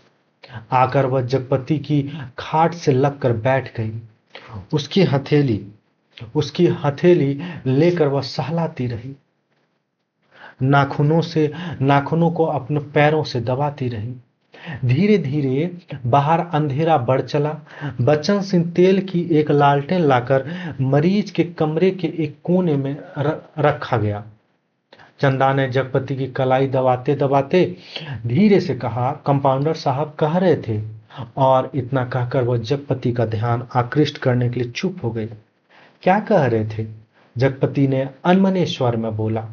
आकर वह जगपति की खाट से लगकर बैठ गई। उसकी हथेली लेकर वह सहलाती रही, नाखूनों को अपने पैरों से दबाती रही। धीरे धीरे बाहर अंधेरा बढ़ चला। बच्चन सिंह तेल की एक लालटेन लाकर मरीज के कमरे के एक कोने में रखा गया। चंदा ने जगपति की कलाई दबाते दबाते धीरे से कहा, कंपाउंडर साहब कह रहे थे, और इतना कहकर वह जगपति का ध्यान आकृष्ट करने के लिए चुप हो गई। क्या कह रहे थे? जगपति ने अनमने स्वर में बोला,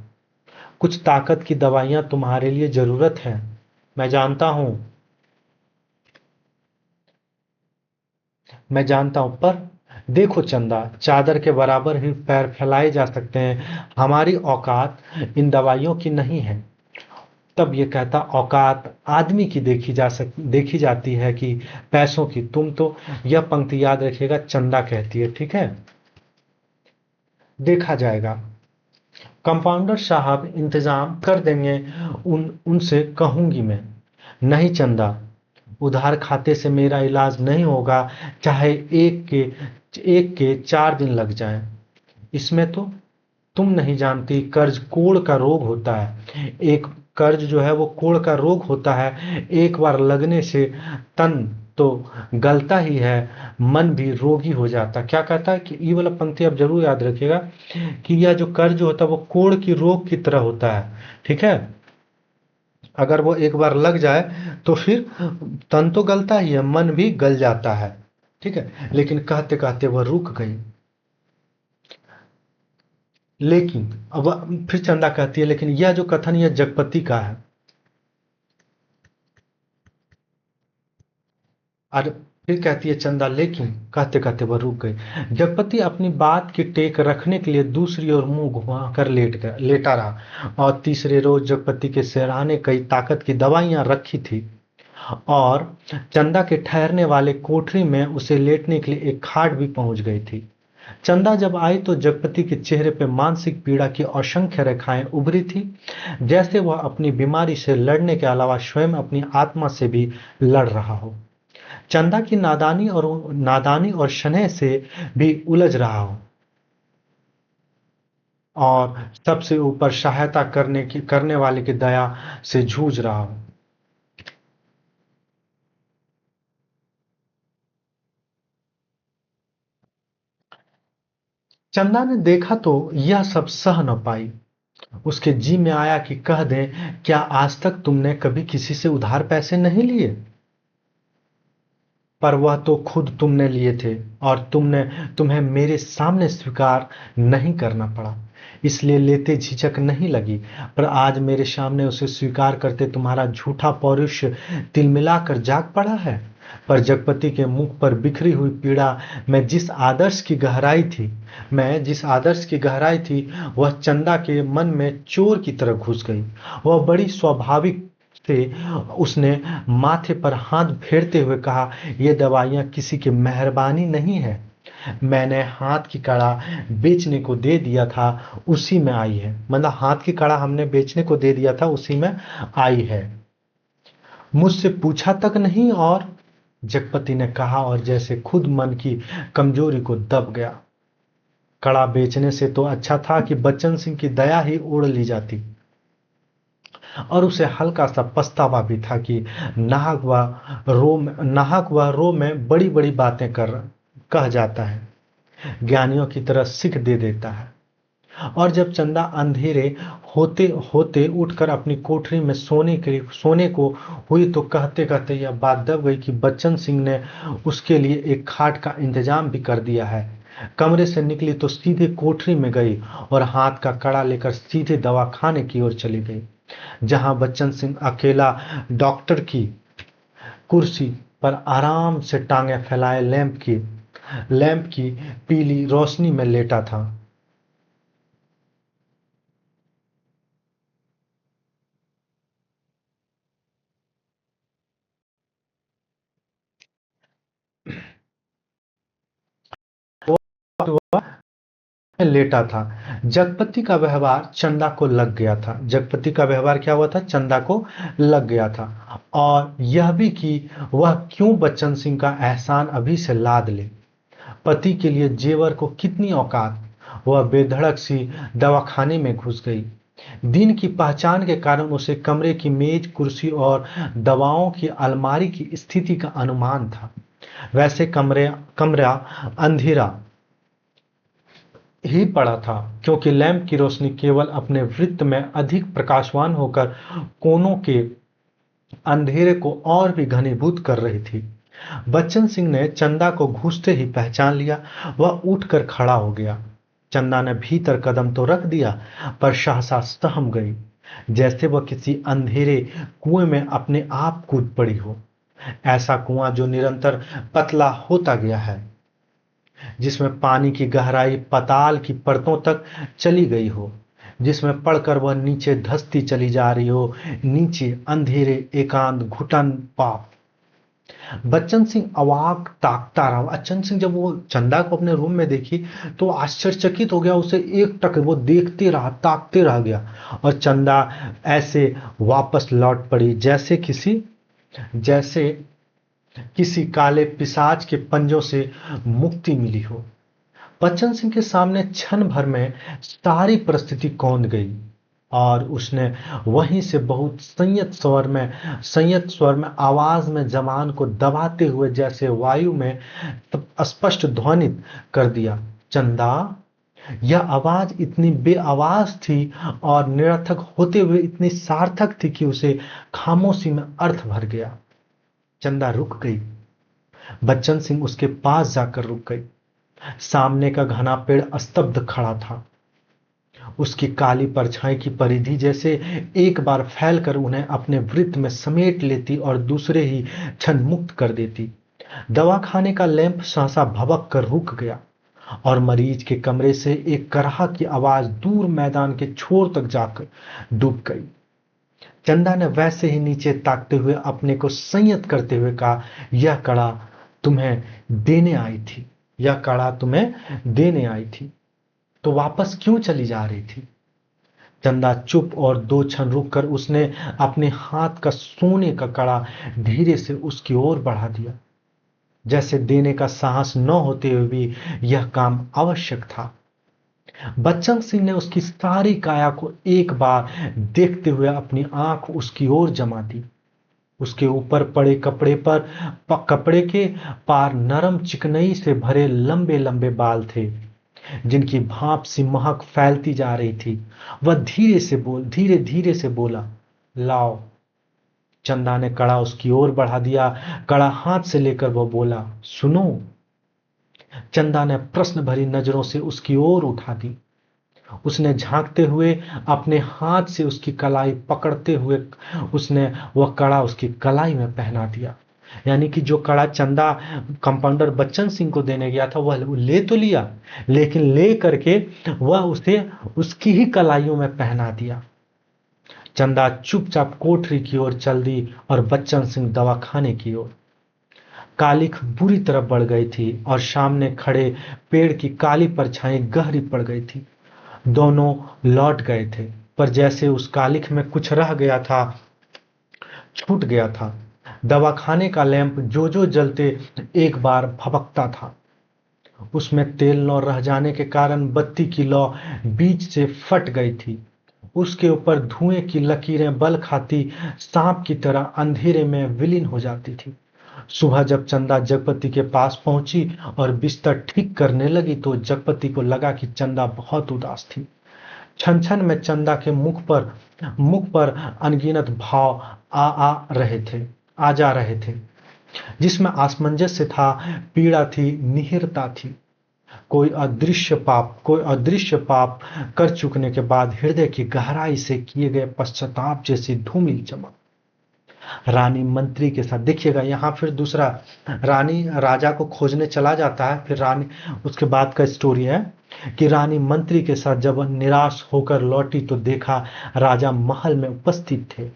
कुछ ताकत की दवाइयां तुम्हारे लिए जरूरत है, मैं जानता हूं, पर देखो चंदा, चादर के बराबर ही पैर फैलाए जा सकते हैं, हमारी औकात इन दवाइयों की नहीं है। तब ये कहता औकात आदमी की देखी जाती है कि पैसों की तुम तो। यह पंक्ति याद रखिएगा, चंदा कहती है, ठीक है। देखा जाएगा। कंपाउंडर साहब इंतजाम कर देंगे, उनसे कहूंगी मैं। नहीं चंदा, उधार खाते से मेरा इलाज नहीं होगा, चाहे एक के 4 दिन लग जाएं। इसमें तो तुम नहीं जानती, कर्ज कोढ़ का रोग होता है। एक कर्ज जो है वो कोढ़ का रोग होता है, एक बार लगने से तन तो गलता ही है, मन भी रोगी हो जाता। क्या कहता है कि ये वाला पंक्ति आप जरूर याद रखिएगा कि यह जो कर्ज होता है वो कोढ़ की रोग की तरह होता है, ठीक है। अगर वो एक बार लग जाए तो फिर तन तो गलता ही है, मन भी गल जाता है, ठीक है। लेकिन कहते कहते वह रुक गई। लेकिन अब फिर चंदा कहती है, लेकिन यह जो कथन यह जगपति का है। और फिर कहती है चंदा, लेकिन कहते कहते वह रुक गई। जगपति अपनी बात की टेक रखने के लिए दूसरी ओर मुंह घुमा कर लेटा रहा। और तीसरे रोज जगपति के सिरहाने कई ताकत की दवाइयां रखी थी, और चंदा के ठहरने वाले कोठरी में उसे लेटने के लिए एक खाट भी पहुंच गई थी। चंदा जब आई तो जगपति के चेहरे पर मानसिक पीड़ा की असंख्य रेखाएं उभरी थी, जैसे वह अपनी बीमारी से लड़ने के अलावा स्वयं अपनी आत्मा से भी लड़ रहा हो। चंदा की नादानी और स्नेह से भी उलझ रहा हो, और सबसे ऊपर सहायता करने वाले की दया से जूझ रहा हो। चंदा ने देखा तो यह सब सह न पाई। उसके जी में आया कि कह दें, क्या आज तक तुमने कभी किसी से उधार पैसे नहीं लिए? पर वह तो खुद तुमने लिए थे, और तुम्हें मेरे सामने स्वीकार नहीं करना पड़ा, इसलिए लेते झिझक नहीं लगी। पर आज मेरे सामने उसे स्वीकार करते तुम्हारा झूठा पौरुष तिलमिलाकर जाग पड़ा है। पर जगपति के मुख पर बिखरी हुई पीड़ा मैं जिस आदर्श की गहराई थी, वह चंदा के मन में चोर की तरह घुस गई। वह बड़ी स्वाभाविक से उसने माथे पर हाथ फेरते हुए कहा, ये दवाइयां किसी की मेहरबानी नहीं है, मैंने हाथ की कड़ा बेचने को दे दिया था, उसी में आई है। मतलब हाथ की कड़ा हमने बेचने को दे दिया था, उसी में आई है, मुझसे पूछा तक नहीं। और जगपति ने कहा, और जैसे खुद मन की कमजोरी को दब गया। कड़ा बेचने से तो अच्छा था कि बच्चन सिंह की दया ही ओढ़ ली जाती। और उसे हल्का सा पछतावा भी था कि नाहक व रो में बड़ी बड़ी बातें कह जाता है, ज्ञानियों की तरह सिख दे देता है। और जब चंदा अंधेरे होते होते उठकर अपनी कोठरी में सोने को हुई तो कहते कहते यह बात दब गई कि बच्चन सिंह ने उसके लिए एक खाट का इंतजाम भी कर दिया है। कमरे से निकली तो सीधे कोठरी में गई, और हाथ का कड़ा लेकर सीधे दवा खाने की ओर चली गई, जहां बच्चन सिंह अकेला डॉक्टर की कुर्सी पर आराम से टांगे फैलाए लैंप की पीली रोशनी में लेटा था। लेटा था। जगपति का व्यवहार चंदा को लग गया था। जगपति का व्यवहार क्या हुआ था? चंदा को लग गया था। और यह भी कि वह क्यों बच्चन सिंह का एहसान अभी से लाद ले। पति के लिए जेवर को कितनी औकात। वह बेधड़क सी दवाखाने में घुस गई। दिन की पहचान के कारण उसे कमरे की मेज कुर्सी और दवाओं की अलमारी की स्थिति का अनुमान था। वैसे कमरा अंधेरा ही पड़ा था, क्योंकि लैंप की रोशनी केवल अपने वृत्त में अधिक प्रकाशवान होकर कोनों के अंधेरे को और भी घनीभूत कर रही थी। बच्चन सिंह ने चंदा को घुसते ही पहचान लिया। वह उठकर खड़ा हो गया। चंदा ने भीतर कदम तो रख दिया, पर सहसा सहम गई, जैसे वह किसी अंधेरे कुएं में अपने आप कूद पड़ी हो। ऐसा कुआं जो निरंतर पतला होता गया है, जिसमें पानी की गहराई पाताल की परतों तक चली गई हो। जिसमें पढ़कर वह नीचे धंसती चली जा रही हो, नीचे अंधेरे एकांत घुटन पाप। बच्चन सिंह अवाक ताकता रहा। बच्चन सिंह जब वो चंदा को अपने रूम में देखी तो आश्चर्यचकित हो गया, उसे एक टक वो देखते रहा, ताकते रह गया। और चंदा ऐसे वापस लौट पड़ी जैसे किसी काले पिशाच के पंजों से मुक्ति मिली हो। बच्चन सिंह के सामने क्षण भर में सारी परिस्थिति कौंध गई और उसने वहीं से बहुत संयत स्वर में आवाज में जबान को दबाते हुए जैसे वायु में स्पष्ट ध्वनित कर दिया, चंदा। यह आवाज इतनी बेआवाज थी और निरर्थक होते हुए इतनी सार्थक थी कि उसे खामोशी में अर्थ भर गया। चंदा रुक गई। बच्चन सिंह उसके पास जाकर रुक गई। सामने का घना पेड़ स्तब्ध खड़ा था। उसकी काली परछाई की परिधि जैसे एक बार फैलकर उन्हें अपने वृत्त में समेट लेती और दूसरे ही क्षण मुक्त कर देती। दवाखाने का लैंप सहसा भभक कर रुक गया और मरीज के कमरे से एक कराह की आवाज दूर मैदान के छोर तक जाकर डूब गई। चंदा ने वैसे ही नीचे ताकते हुए अपने को संयत करते हुए कहा, यह कड़ा तुम्हें देने आई थी, यह कड़ा तुम्हें देने आई थी, तो वापस क्यों चली जा रही थी? चंदा चुप और दो क्षण रुककर उसने अपने हाथ का सोने का कड़ा धीरे से उसकी ओर बढ़ा दिया, जैसे देने का साहस न होते हुए भी यह काम आवश्यक था। बच्चन सिंह ने उसकी सारी काया को एक बार देखते हुए अपनी आंख उसकी ओर जमा दी। उसके ऊपर पड़े कपड़े के पार नरम चिकनई से भरे लंबे लंबे बाल थे, जिनकी भाप सी महक फैलती जा रही थी। वह धीरे धीरे से बोला, लाओ। चंदा ने कड़ा उसकी ओर बढ़ा दिया। कड़ा हाथ से लेकर वह बोला, सुनो। चंदा ने प्रश्न भरी नजरों से उसकी ओर उठा दी। उसने झांकते हुए अपने हाथ से उसकी कलाई पकड़ते हुए उसने वह कड़ा उसकी कलाई में पहना दिया। यानी कि जो कड़ा चंदा कंपाउंडर बच्चन सिंह को देने गया था वह ले तो लिया, लेकिन ले करके वह उसे उसकी ही कलाइयों में पहना दिया। चंदा चुपचाप कोठरी की ओर चल दी और बच्चन सिंह दवाखाने की ओर। कालिख बुरी तरह बढ़ गई थी और सामने खड़े पेड़ की काली परछाई गहरी पड़ गई थी। दोनों लौट गए थे, पर जैसे उस कालिख में कुछ रह गया था, छूट गया था। दवाखाने का लैंप जो जलते एक बार भभकता था। उसमें तेल न रह जाने के कारण बत्ती की लौ बीच से फट गई थी। उसके ऊपर धुएं की लकीरें बल खाती सांप की तरह अंधेरे में विलीन हो जाती थी। सुबह जब चंदा जगपति के पास पहुंची और बिस्तर ठीक करने लगी तो जगपति को लगा कि चंदा बहुत उदास थी। छन छन में चंदा के मुख पर अनगिनत भाव आ जा रहे थे, जिसमें असमंजस्य था, पीड़ा थी, निहिरता थी। कोई अदृश्य पाप कर चुकने के बाद हृदय की गहराई से किए गए पश्चाताप जैसी धूमिल चमक। रानी मंत्री के साथ देखिएगा, यहाँ फिर दूसरा रानी राजा को खोजने चला जाता है। फिर रानी उसके बाद का स्टोरी है कि रानी मंत्री के साथ जब निराश होकर लौटी तो देखा राजा महल में उपस्थित थे।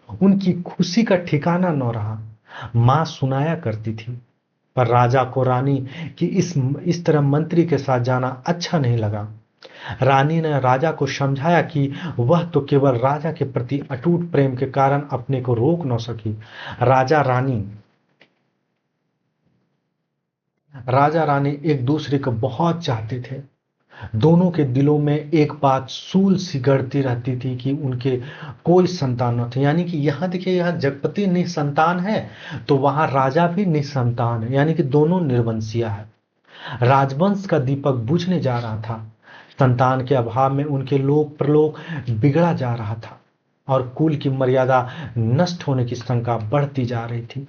उनकी खुशी का ठिकाना न रहा। मां सुनाया करती थी, पर राजा को रानी की इस तरह मंत्री के साथ जाना अच्छा नहीं लगा। रानी ने राजा को समझाया कि वह तो केवल राजा के प्रति अटूट प्रेम के कारण अपने को रोक न सकी। राजा रानी एक दूसरे को बहुत चाहते थे। दोनों के दिलों में एक बात सूल सी गढ़ती रहती थी कि उनके कोई संतान न थे। यानी कि यहाँ देखिए, यहाँ जगपति निसंतान है तो वहां राजा भी निसंतान है, यानी कि दोनों निर्वंशिया है। राजवंश का दीपक बुझने जा रहा था। संतान के अभाव में उनके लोक प्रलोक बिगड़ा जा रहा था और कुल की मर्यादा नष्ट होने की शंका बढ़ती जा रही थी।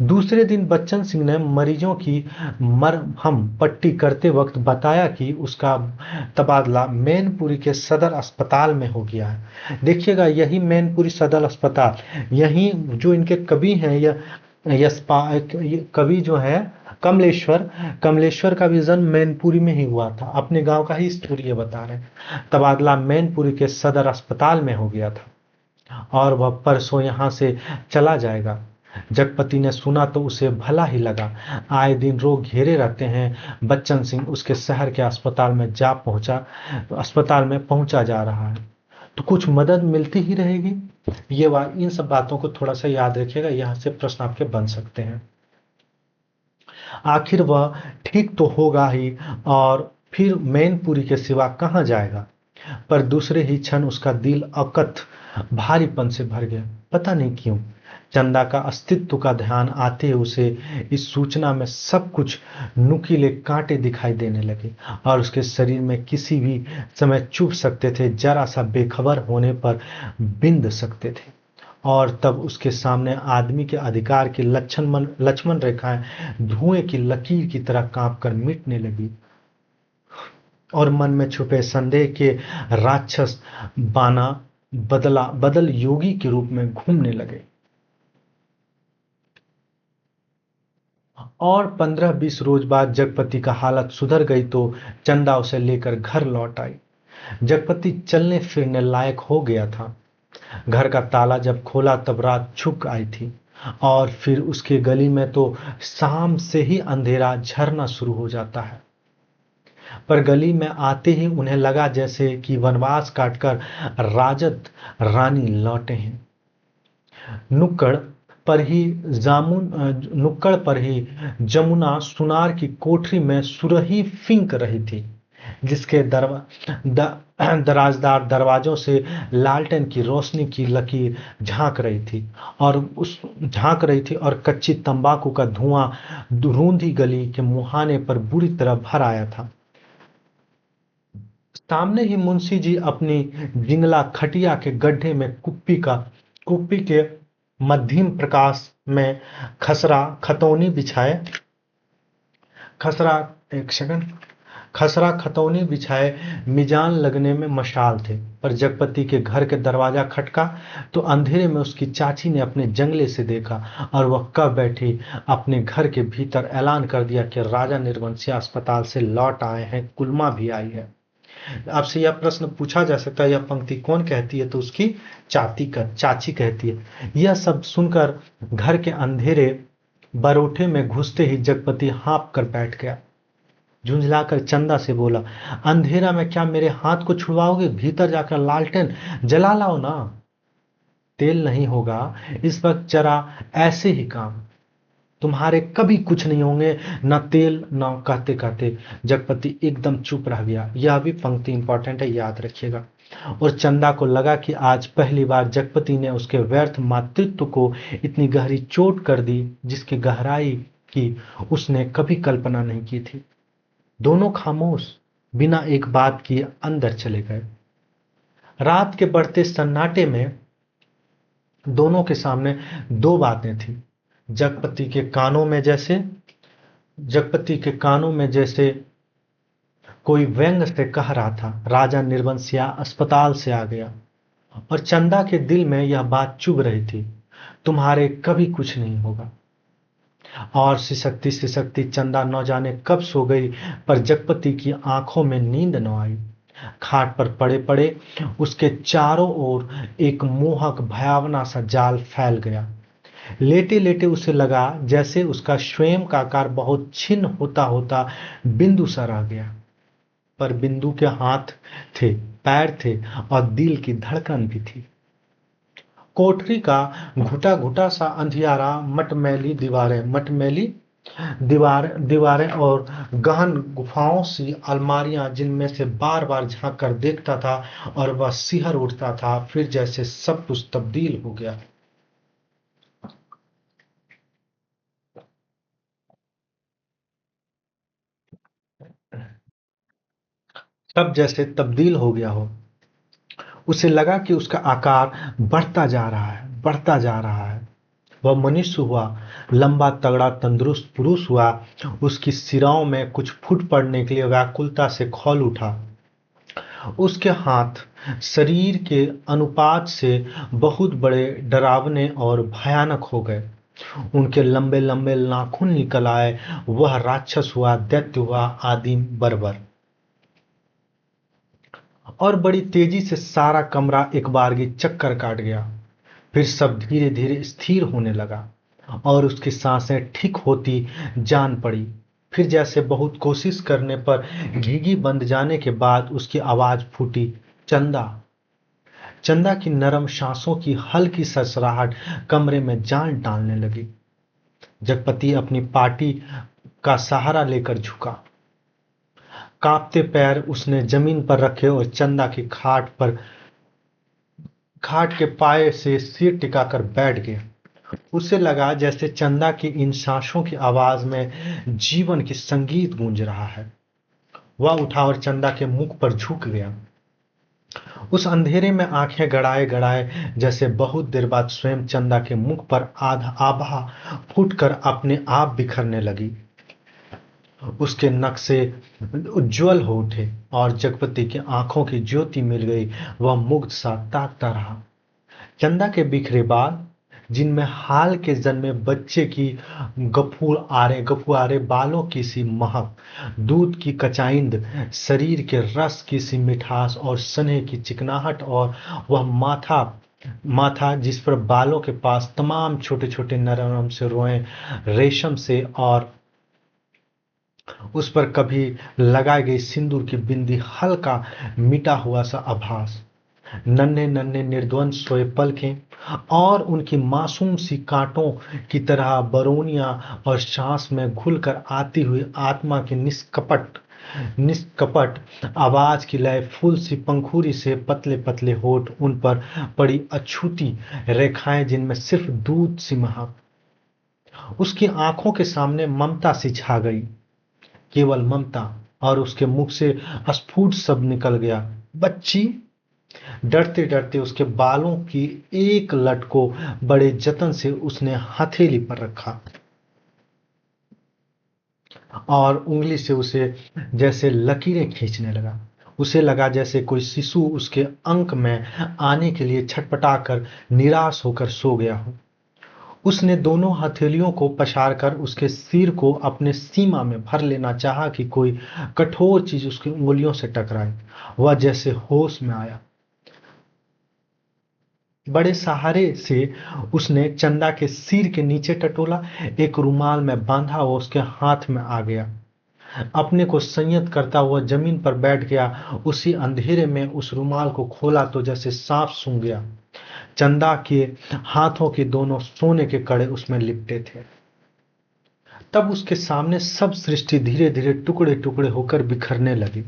दूसरे दिन बच्चन सिंह ने मरीजों की मरहम पट्टी करते वक्त बताया कि उसका तबादला मैनपुरी के सदर अस्पताल में हो गया है। देखिएगा, यही मैनपुरी सदर अस्पताल, यही जो इनके कवि हैं, कवि जो है कमलेश्वर, कमलेश्वर का भी जन्म मैनपुरी में ही हुआ था। अपने गांव का ही स्टोरी ये बता रहे हैं। तबादला मैनपुरी के सदर अस्पताल में हो गया था और वह परसों यहाँ से चला जाएगा। जगपति ने सुना तो उसे भला ही लगा। आए दिन रोग घेरे रहते हैं। बच्चन सिंह उसके शहर के अस्पताल में पहुंचा जा रहा है, तो कुछ मदद मिलती ही रहेगी। ये बात, इन सब बातों को थोड़ा सा याद रखिएगा, यहाँ से प्रश्न आपके बन सकते हैं। आखिर वह ठीक तो होगा ही, और फिर मैनपुरी के सिवा कहाँ जाएगा। पर दूसरे ही क्षण उसका दिल अकथ भारीपन से भर गया। पता नहीं क्यों चंदा का अस्तित्व का ध्यान आते ही उसे इस सूचना में सब कुछ नुकीले कांटे दिखाई देने लगे और उसके शरीर में किसी भी समय चुभ सकते थे, जरा सा बेखबर होने पर बिंध सकते थे। और तब उसके सामने आदमी के अधिकार की लक्ष्मण रेखाएं धुएं की लकीर की तरह कांप कर मिटने लगी और मन में छुपे संदेह के राक्षस बाना बदल योगी के रूप में घूमने लगे। और 15-20 रोज बाद जगपति का हालत सुधर गई तो चंदा उसे लेकर घर लौट आई। जगपति चलने फिरने लायक हो गया था। घर का ताला जब खोला तब रात छुप आई थी और फिर उसके गली में तो शाम से ही अंधेरा झरना शुरू हो जाता है। पर गली में आते ही उन्हें लगा जैसे कि वनवास काटकर राजत रानी लौटे हैं। नुक्कड़ पर ही नुक्कड़ पर ही जमुना सुनार की कोठरी में सुरही फिंक रही थी, जिसके दराजदार दरवाजों से लालटेन की रोशनी की लकीर झांक रही थी और कच्ची तंबाकू का धुआं रूंधी गली के मुहाने पर बुरी तरह भर आया था। सामने ही मुंशी जी अपनी जिंगला खटिया के गड्ढे में कुप्पी के मध्यम प्रकाश में खसरा खतौनी बिछाए मिजान लगने में मशाल थे। पर जगपति के घर के दरवाजा खटका तो अंधेरे में उसकी चाची ने अपने जंगले से देखा और वह कब बैठी अपने घर के भीतर ऐलान कर दिया कि राजा निर्वंशिया अस्पताल से लौट आए हैं, कुलमा भी आई है। आपसे यह प्रश्न पूछा जा सकता है, यह पंक्ति कौन कहती है, तो उसकी चाची कहती है। यह सब सुनकर घर के अंधेरे बरोठे में घुसते ही जगपति हाँप कर बैठ गया। झुंझलाकर चंदा से बोला, अंधेरा में क्या मेरे हाथ को छुड़वाओगे? भीतर जाकर लालटेन जला लाओ ना। तेल नहीं होगा इस वक्त, जरा ऐसे ही काम, तुम्हारे कभी कुछ नहीं होंगे, न तेल न। कहते कहते जगपति एकदम चुप रह गया। यह भी पंक्ति इंपॉर्टेंट है, याद रखिएगा। और चंदा को लगा कि आज पहली बार जगपति ने उसके व्यर्थ मातृत्व को इतनी गहरी चोट कर दी जिसकी गहराई की उसने कभी कल्पना नहीं की थी। दोनों खामोश बिना एक बात किए अंदर चले गए। रात के बढ़ते सन्नाटे में दोनों के सामने दो बातें थी। जगपति के कानों में जैसे कोई व्यंग से कह रहा था, राजा निर्वंशिया अस्पताल से आ गया। और चंदा के दिल में यह बात चुभ रही थी, तुम्हारे कभी कुछ नहीं होगा। और सिसकती चंदा न जाने कब सो गई, पर जगपति की आंखों में नींद न आई। खाट पर पड़े पड़े उसके चारों ओर एक मोहक भयावना सा जाल फैल गया। लेटे लेटे उसे लगा जैसे उसका स्वयं का आकार बहुत छिन्न होता होता बिंदु सा रह गया। पर बिंदु के हाथ थे, पैर थे और दिल की धड़कन भी थी। कोठरी का घुटा घुटा सा अंधियारा, मटमैली दीवारें और गहन गुफाओं सी अलमारियां, जिनमें से बार बार झांक कर देखता था और वह सिहर उठता था। फिर जैसे सब कुछ तब्दील हो गया। सब जैसे तब्दील हो गया हो। उसे लगा कि उसका आकार बढ़ता जा रहा है। वह मनुष्य हुआ, लंबा तगड़ा तंदुरुस्त पुरुष हुआ। उसकी सिराओं में कुछ फूट पड़ने के लिए व्याकुलता से खौल उठा। उसके हाथ शरीर के अनुपात से बहुत बड़े, डरावने और भयानक हो गए। उनके लंबे लंबे नाखून निकल आए। वह राक्षस हुआ, दैत्य हुआ, आदिम बर्बर। और बड़ी तेजी से सारा कमरा एक बारगी चक्कर काट गया। फिर सब धीरे धीरे स्थिर होने लगा और उसकी सांसें ठीक होती जान पड़ी। फिर जैसे बहुत कोशिश करने पर घीघी बंद जाने के बाद उसकी आवाज फूटी, चंदा। चंदा की नरम सांसों की हल्की सरसराहट कमरे में जान डालने लगी। जगपति अपनी पार्टी का सहारा लेकर झुका। कांपते पैर उसने जमीन पर रखे और चंदा की खाट के पाए से सिर टिकाकर बैठ गया। उसे लगा जैसे चंदा की इन सांसों की आवाज में जीवन की संगीत गूंज रहा है। वह उठा और चंदा के मुख पर झुक गया। उस अंधेरे में आंखें गड़ाए गड़ाए जैसे बहुत देर बाद स्वयं चंदा के मुख पर आधा आभा फूटकर अपने आप बिखरने लगी। उसके नक्शे उज्ज्वल हो उठे और जगपति की आंखों की ज्योति मिल गई। वह मुग्ध सा ताकता रहा। चंदा के बिखरे बाल, जिनमें हाल के जन्मे बच्चे की गफुआरे बालों की सी महक, दूध की कचाइंद, शरीर के रस की सी मिठास और स्नेह की चिकनाहट, और वह माथा जिस पर बालों के पास तमाम छोटे छोटे नरम से रोए रेशम से, और उस पर कभी लगाई गई सिंदूर की बिंदी, हल्का मिटा हुआ सा आभास। नन्हे नन्हे निर्द्वंद सोए पलकें और उनकी मासूम सी कांटों की तरह बरौनियां और सांस में घुलकर आती हुई आत्मा की निष्कपट आवाज की लय, फूल सी पंखुड़ी से पतले पतले होठ, उन पर पड़ी अछूती रेखाएं जिनमें सिर्फ दूध सी महक। उसकी आंखों के सामने ममता सी छा गई, केवल ममता, और उसके मुख से अस्फुट शब्द निकल गया, बच्ची। डरते डरते उसके बालों की एक लट को बड़े जतन से उसने हथेली पर रखा और उंगली से उसे जैसे लकीरें खींचने लगा। उसे लगा जैसे कोई शिशु उसके अंक में आने के लिए छटपटाकर निराश होकर सो गया हो। उसने दोनों हथेलियों को पछाड़कर उसके सिर को अपने सीमा में भर लेना चाहा कि कोई कठोर चीज उसकी उंगलियों से टकराए। वह जैसे होश में आया। बड़े सहारे से उसने चंदा के सिर के नीचे टटोला। एक रुमाल में बांधा हुआ उसके हाथ में आ गया। अपने को संयत करता हुआ जमीन पर बैठ गया। उसी अंधेरे में उस रुमाल को खोला तो जैसे सांप सूंघ गया। चंदा के हाथों के दोनों सोने के कड़े उसमें लिपटे थे। तब उसके सामने सब सृष्टि धीरे धीरे टुकड़े टुकड़े होकर बिखरने लगी।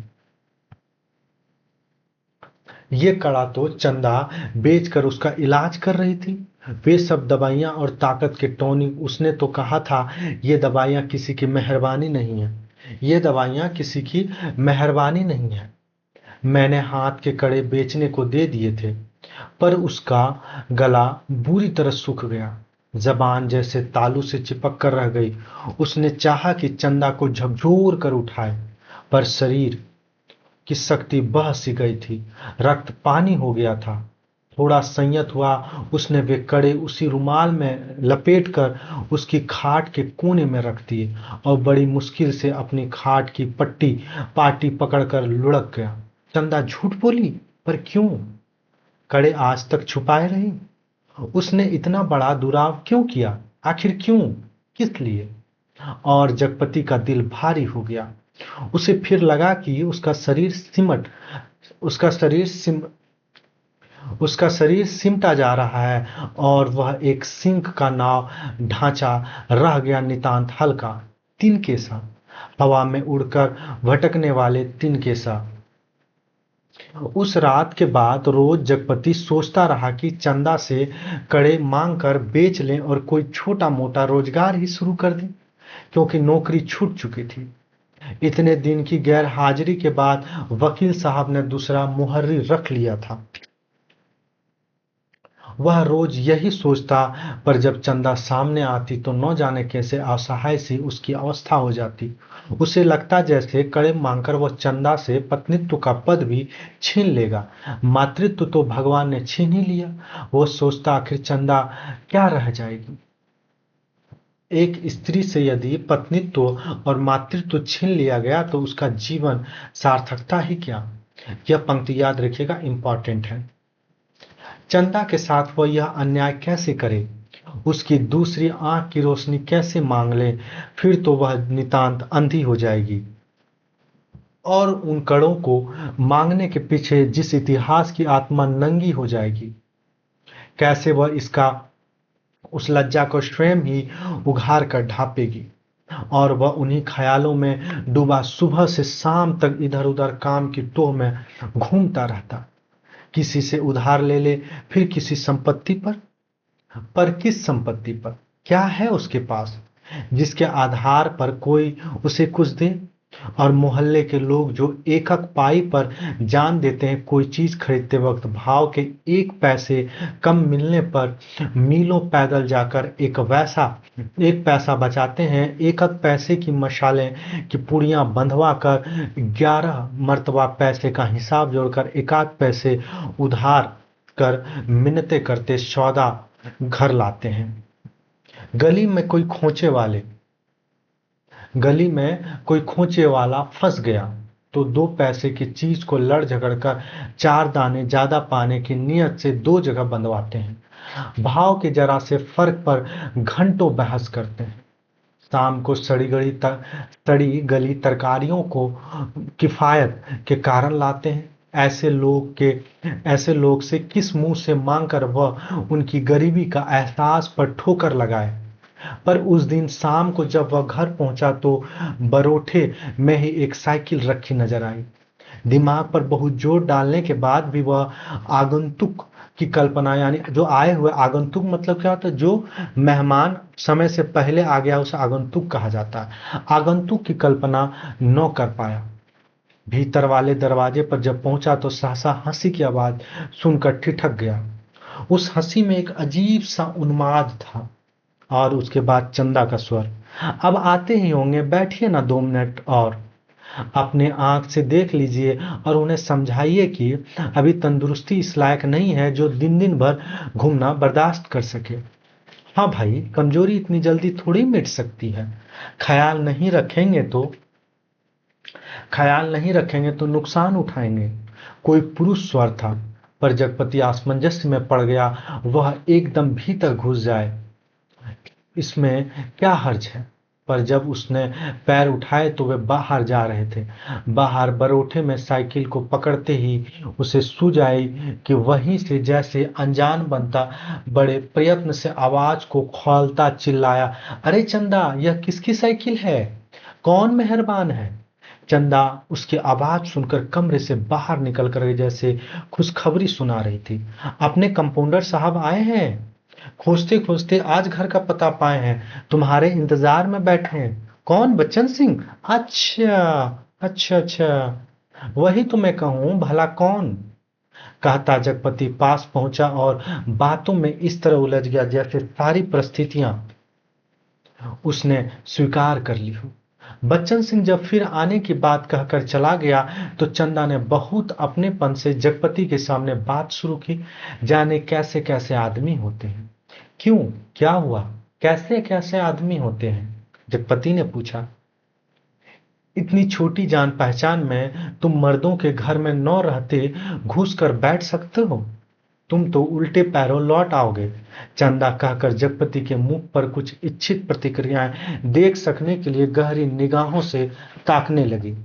ये कड़ा तो चंदा बेचकर उसका इलाज कर रही थी। वे सब दवाइयां और ताकत के टॉनिक, उसने तो कहा था ये दवाइयां किसी की मेहरबानी नहीं है, ये दवाइयां किसी की मेहरबानी नहीं है। मैंने हाथ के कड़े बेचने को दे दिए थे, पर उसका गला बुरी तरह सूख गया। जबान जैसे तालू से चिपक कर रह गई। उसने चाहा कि चंदा को झकझोर कर उठाए, पर शरीर की शक्ति बह सी गई थी। रक्त पानी हो गया था। थोड़ा संयत हुआ। उसने वे कड़े उसी रुमाल में लपेटकर उसकी खाट के कोने में रख दिए और बड़ी मुश्किल से अपनी खाट की पाटी पकड़कर लुढ़क गया। चंदा झूठ बोली, पर क्यों? कड़े आज तक छुपाए रही। उसने इतना बड़ा दुराव क्यों किया? आखिर क्यों? किस लिए? और जगपति का दिल भारी हो गया। उसे फिर लगा कि उसका शरीर सिमटा जा रहा है और वह एक सिंह का नाव ढांचा रह गया, नितांत हल्का, तिनके सा, हवा में उड़कर भटकने वाले तिनके सा। उस रात के बाद रोज जगपति सोचता रहा कि चंदा से कड़े मांग कर बेच लें और कोई छोटा मोटा रोजगार ही शुरू कर दें, क्योंकि नौकरी छूट चुकी थी। इतने दिन की गैर हाजिरी के बाद वकील साहब ने दूसरा मुहर्री रख लिया था। वह रोज यही सोचता, पर जब चंदा सामने आती तो न जाने कैसे असहाय सी उसकी अवस्था हो जाती। उसे लगता जैसे कड़े मांगकर वह चंदा से पत्नित्व का पद भी छीन लेगा। मातृत्व तो भगवान ने छीन ही लिया। वो सोचता आखिर चंदा क्या रह जाएगी। एक स्त्री से यदि पत्नीत्व और मातृत्व छीन लिया गया तो उसका जीवन सार्थकता ही क्या। यह पंक्ति याद रखिएगा, इंपॉर्टेंट है। चंदा के साथ वह यह अन्याय कैसे करे, उसकी दूसरी आंख की रोशनी कैसे मांग ले, फिर तो वह नितांत अंधी हो जाएगी। और उन कड़ों को मांगने के पीछे जिस इतिहास की आत्मा नंगी हो जाएगी, कैसे वह इसका उस लज्जा को स्वयं ही उघार कर ढांपेगी। और वह उन्हीं ख्यालों में डूबा सुबह से शाम तक इधर उधर काम की टोह में घूमता रहता। किसी से उधार ले ले, फिर किसी संपत्ति पर किस संपत्ति पर, क्या है उसके पास जिसके आधार पर कोई उसे कुछ दे। और मोहल्ले के लोग जो एकक पाई पर जान देते हैं, कोई चीज खरीदते वक्त भाव के एक पैसे कम मिलने पर मीलों पैदल जाकर एक पैसा बचाते हैं। एकक पैसे की मशालें की पुड़ियां बंधवा कर 11 मर्तबा पैसे का हिसाब जोड़कर एकाध पैसे उधार कर मिन्नतें करते सौदा घर लाते हैं। गली में कोई खोचे वाला फंस गया तो 2 पैसे की चीज को लड़ झगड़ कर 4 दाने ज्यादा पाने की नीयत से 2 जगह बंधवाते हैं। भाव के जरा से फर्क पर घंटों बहस करते हैं। शाम को सड़ी गली तरकारियों को किफायत के कारण लाते हैं। ऐसे लोग से किस मुंह से मांग कर वह उनकी गरीबी का एहसास पर ठोकर लगाए। पर उस दिन शाम को जब वह घर पहुंचा तो बरोठे में ही एक साइकिल रखी नजर आई। दिमाग पर बहुत जोर डालने के बाद भी वह आगंतुक की कल्पना, यानी जो आए हुए आगंतुक मतलब क्या होता है, जो मेहमान समय से पहले आ गया उसे आगंतुक कहा जाता है, आगंतुक की कल्पना न कर पाया। भीतर वाले दरवाजे पर जब पहुंचा तो सहसा हंसी की आवाज सुनकर ठिठक गया। उस हंसी में एक अजीब सा उन्माद था। और उसके बाद चंदा का स्वर, अब आते ही होंगे, बैठिए ना 2 मिनट और अपने आंख से देख लीजिए और उन्हें समझाइए कि अभी तंदुरुस्ती इस लायक नहीं है जो दिन दिन भर घूमना बर्दाश्त कर सके। हाँ भाई, कमजोरी इतनी जल्दी थोड़ी मिट सकती है। ख्याल नहीं रखेंगे तो नुकसान उठाएंगे। कोई पुरुष स्वर था, पर जगपति असमंजस में पड़ गया। वह एकदम भीतर घुस जाए, इसमें क्या हर्ज है। पर जब उसने पैर उठाए तो वे बाहर जा रहे थे। बाहर बरोठे में साइकिल को पकड़ते ही उसे सूझ आई कि वहीं से जैसे अनजान बनता बड़े प्रयत्न से आवाज को खोलता चिल्लाया, अरे चंदा, यह किसकी साइकिल है? कौन मेहरबान है? चंदा उसकी आवाज सुनकर कमरे से बाहर निकल कर जैसे खुशखबरी सुना रही थी। अपने कंपाउंडर साहब आए हैं, खोजते खोजते आज घर का पता पाए हैं, तुम्हारे इंतजार में बैठे हैं। कौन? बच्चन सिंह? अच्छा अच्छा अच्छा, वही तो मैं कहूं, भला कौन? कहता जगपति पास पहुंचा और बातों में इस तरह उलझ गया जैसे सारी परिस्थितियां उसने स्वीकार कर ली हो। बच्चन सिंह जब फिर आने की बात कहकर चला गया तो चंदा ने बहुत अपनेपन से जगपति के सामने बात शुरू की। जाने कैसे कैसे आदमी होते हैं। क्यों, क्या हुआ? कैसे कैसे आदमी होते हैं? जगपति ने पूछा। इतनी छोटी जान पहचान में तुम मर्दों के घर में न रहते घुस कर बैठ सकते हो? तुम तो उल्टे पैरों लौट आओगे। चंदा कहकर जगपति के मुख पर कुछ इच्छित प्रतिक्रियाएं देख सकने के लिए गहरी निगाहों से ताकने लगी।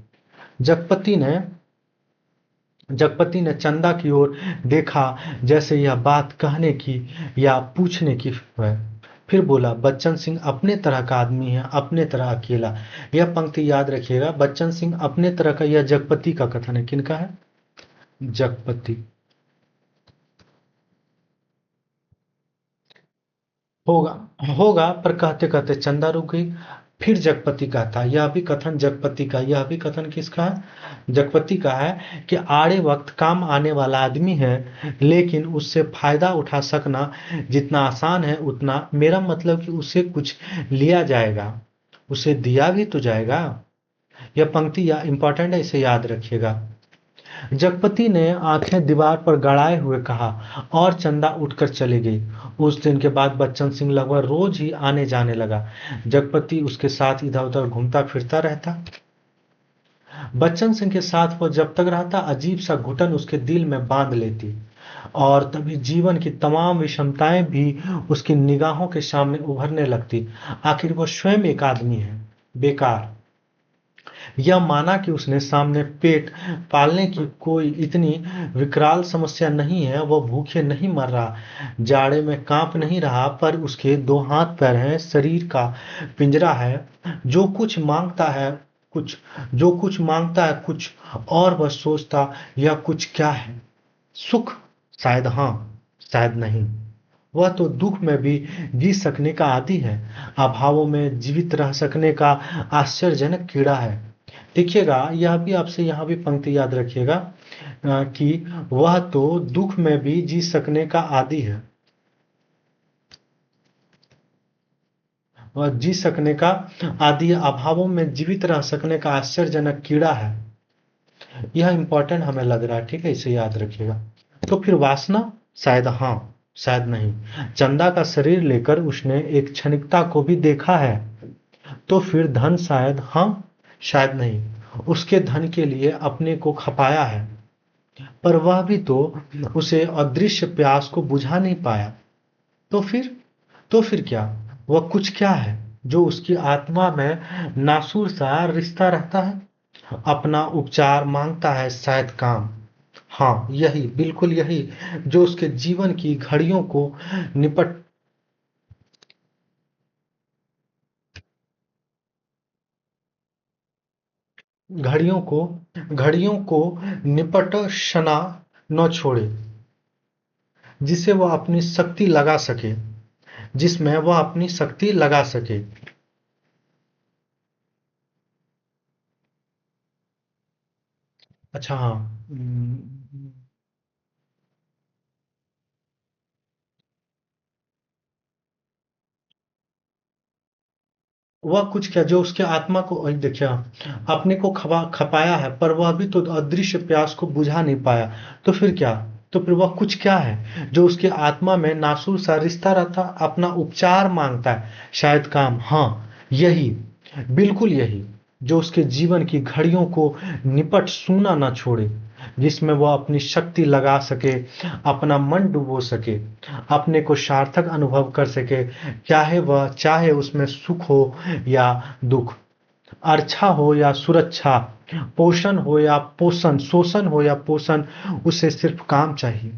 जगपति ने चंदा की ओर देखा जैसे यह बात कहने की या पूछने की है। फिर बोला, बच्चन सिंह अपने तरह का आदमी है, अपने तरह अकेला। यह पंक्ति याद रखिएगा, बच्चन सिंह अपने तरह का। यह जगपति का कथन है। किनका है? जगपति। होगा होगा, पर कहते कहते चंदा रुक गई। फिर जगपति कहता, यह भी कथन जगपति का। यह भी कथन किसका है? जगपति का है कि आड़े वक्त काम आने वाला आदमी है, लेकिन उससे फायदा उठा सकना जितना आसान है उतना, मेरा मतलब कि उसे कुछ लिया जाएगा, उसे दिया भी तो जाएगा। यह पंक्ति या इंपॉर्टेंट है, इसे याद रखिएगा। जगपति ने आंखें दीवार पर गड़ाए हुए कहा और चंदा उठकर चली गई। उस दिन के बाद बच्चन सिंह लगभग रोज ही आने जाने लगा। जगपति उसके साथ इधर उधर घूमता फिरता रहता। बच्चन सिंह के साथ वो जब तक रहता, अजीब सा घुटन उसके दिल में बांध लेती और तभी जीवन की तमाम विषमताएं भी उसकी निगाहों के सामने उभरने लगती। आखिर वो स्वयं एक आदमी है, बेकार। यह माना कि उसने सामने पेट पालने की कोई इतनी विकराल समस्या नहीं है, वह भूखे नहीं मर रहा, जाड़े में कांप नहीं रहा, पर उसके दो हाथ पैर हैं, शरीर का पिंजरा है। जो कुछ मांगता है कुछ जो कुछ मांगता है कुछ और वह सोचता यह कुछ क्या है? सुख? शायद हाँ, शायद नहीं। वह तो दुख में भी जी सकने का आदी है, अभावों में जीवित रह सकने का आश्चर्यजनक कीड़ा है। देखिएगा, यह भी आपसे यहाँ भी पंक्ति याद रखिएगा कि वह तो दुख में भी जी सकने का आदी है, वह जी सकने का आदि है, अभावों में जीवित रह सकने का आश्चर्यजनक कीड़ा है। यह इंपॉर्टेंट हमें लग रहा है, ठीक है, इसे याद रखिएगा। तो फिर वासना? शायद हाँ, शायद नहीं। चंदा का शरीर लेकर उसने एक क्षणिकता को भी देखा है। तो फिर धन? शायद हाँ, शायद नहीं। उसके धन के लिए अपने को खपाया है, पर वह भी तो उसे अदृश्य प्यास को बुझा नहीं पाया। तो फिर तो फिर क्या? वह कुछ क्या है जो उसकी आत्मा में नासूर सा रिश्ता रहता है, अपना उपचार मांगता है, शायद काम। हाँ, यही, बिल्कुल यही, जो उसके जीवन की निपट घड़ियों को घड़ियों को निपटशना न छोड़े, जिसे वह अपनी शक्ति लगा सके, जिसमें वह अपनी शक्ति लगा सके। अच्छा हाँ। वह कुछ क्या जो उसके आत्मा को देखिए, अपने को खपाया है, पर वह भी तो अदृश्य प्यास को बुझा नहीं पाया। तो फिर क्या? तो फिर वह कुछ क्या है जो उसके आत्मा में नासूर सा रिश्ता रहता, अपना उपचार मांगता है, शायद काम। हाँ, यही, बिल्कुल यही, जो उसके जीवन की घड़ियों को निपट सूना ना छोड़े, जिसमें वह अपनी शक्ति लगा सके, अपना मन डुबो सके, अपने को सार्थक अनुभव कर सके, चाहे उसमें सुख हो या दुख, अर्चा हो या सुरक्षा, पोषण हो या पोषण, शोषण हो या पोषण, उसे सिर्फ काम चाहिए,